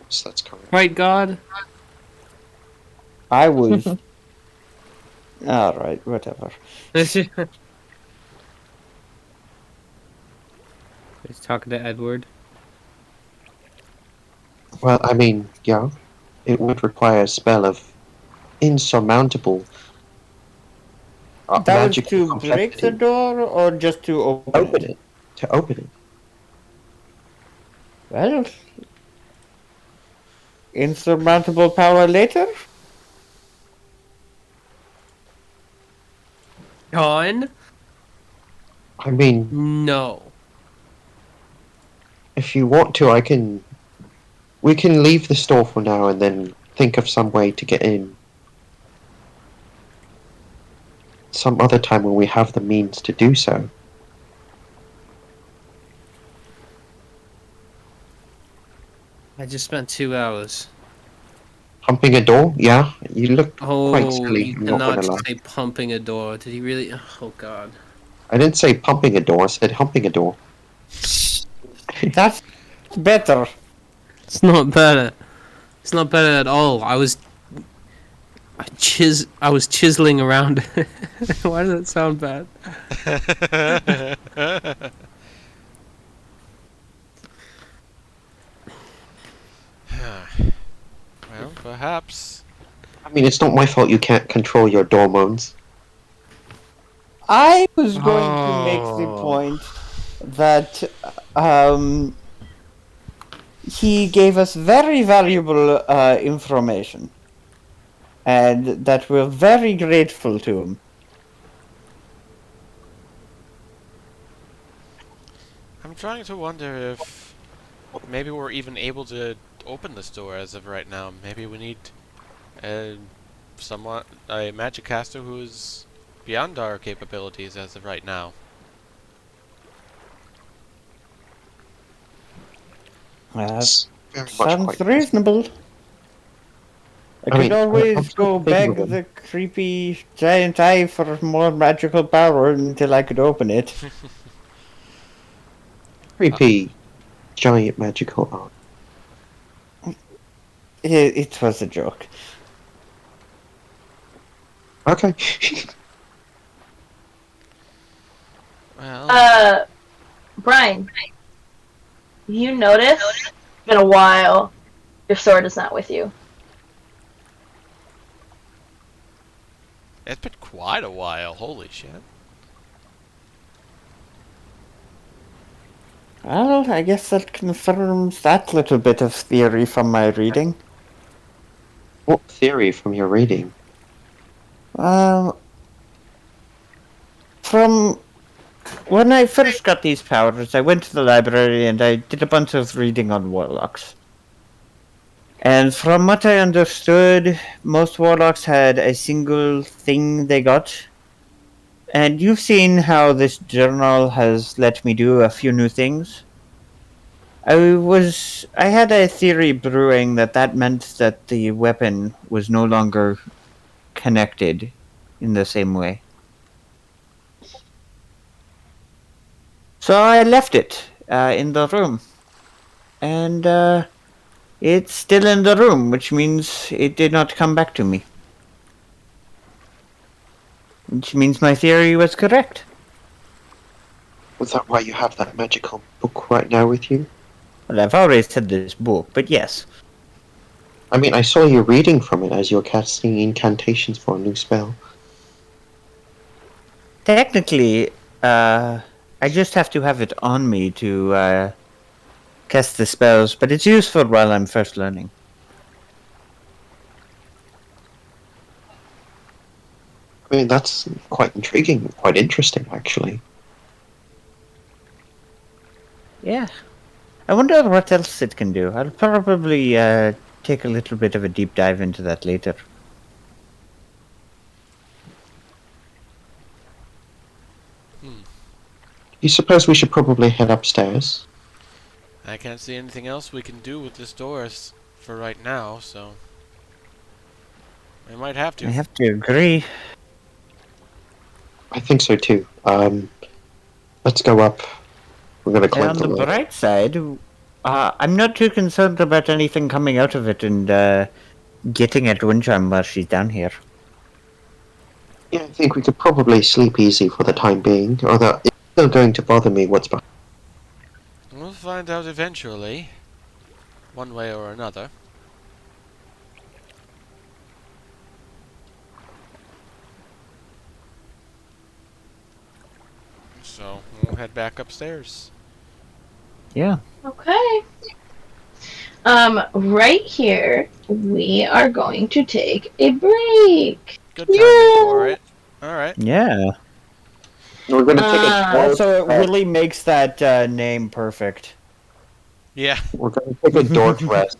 yes, that's correct. Right, God? I was. Alright, whatever. He's talking to Edward. Well, I mean, yeah, it would require a spell of insurmountable That was magical to break the complexity. door or just to open it? To open it. Well, insurmountable power later? Gone? I mean, No. if you want to, we can leave the store for now and then think of some way to get in. Some other time when we have the means to do so. I just spent 2 hours. Pumping a door? Yeah, you look Oh, quite silly. you I'm not cannot gonna lie. say pumping a door. Did he really? Oh, God. I didn't say pumping a door. I said humping a door. That's better. It's not better. It's not better at all. I was chiseling around. Why does that sound bad? Well, perhaps. I mean, it's not my fault you can't control your hormones. I was going to make the Oh. point that he gave us very valuable information, and that we're very grateful to him. I'm trying to wonder if maybe we're even able to open this door as of right now. Maybe we need a magic caster who's beyond our capabilities as of right now. It's very much Sounds quite reasonable. I I could mean, I'm always sort go of thinking beg of the creepy giant eye for more magical power until I could open it. creepy giant magical art. It was a joke. Okay. Well, Brian, you notice it's been a while. Your sword is not with you. it's been quite a while. Holy shit. Well, I guess that confirms that little bit of theory from my reading. What theory from your reading? From when I first got these powers, I went to the library and I did a bunch of reading on warlocks. And from what I understood, most warlocks had a single thing they got. And you've seen how this journal has let me do a few new things. I had a theory brewing that meant that the weapon was no longer connected in the same way. So I left it in the room. And it's still in the room, which means it did not come back to me. Which means my theory was correct. Was that why you have that magical book right now with you? Well, I've always had this book, but yes. I mean, I saw you reading from it as you're casting incantations for a new spell. Technically, I just have to have it on me to cast the spells, but it's useful while I'm first learning. I mean, that's quite intriguing, quite interesting, actually. Yeah. I wonder what else it can do. I'll probably take a little bit of a deep dive into that later. You suppose we should probably head upstairs? I can't see anything else we can do with this door for right now, so we might have to. I have to agree. I think so too. Let's go up. We're gonna And climb on the the ladder. bright side, I'm not too concerned about anything coming out of it and getting at Windjam while she's down here. Yeah, I think we could probably sleep easy for the time being, although it's still going to bother me what's behind. We'll find out eventually, one way or another. So we'll head back upstairs. Yeah. Okay. Right here, we are going to take a break. Good timing for it. All right. Yeah. We're gonna take a door. Also, it really makes that name perfect. Yeah. We're gonna take a door to rest.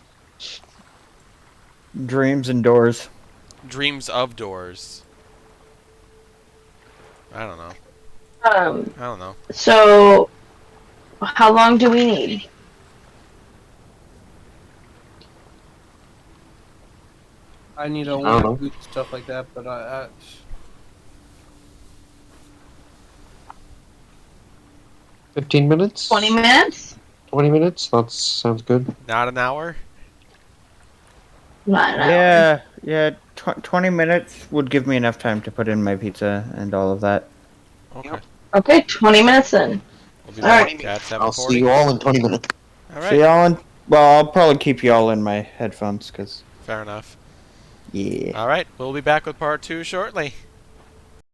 Dreams and doors. Dreams of doors. I don't know. I don't know. So, how long do we need? I need a I don't know. lot of stuff like that, but I 15 minutes? 20 minutes? 20 minutes? That sounds good. Not an hour? Not an hour. Yeah. 20 minutes would give me enough time to put in my pizza and all of that. Okay. Okay, 20 minutes then. We'll be All back right. at I'll see 7:40. you all in 20 minutes. All See right. y'all in. Well, I'll probably keep y'all in my headphones, because. Fair enough. Yeah. All right. We'll be back with part 2 shortly.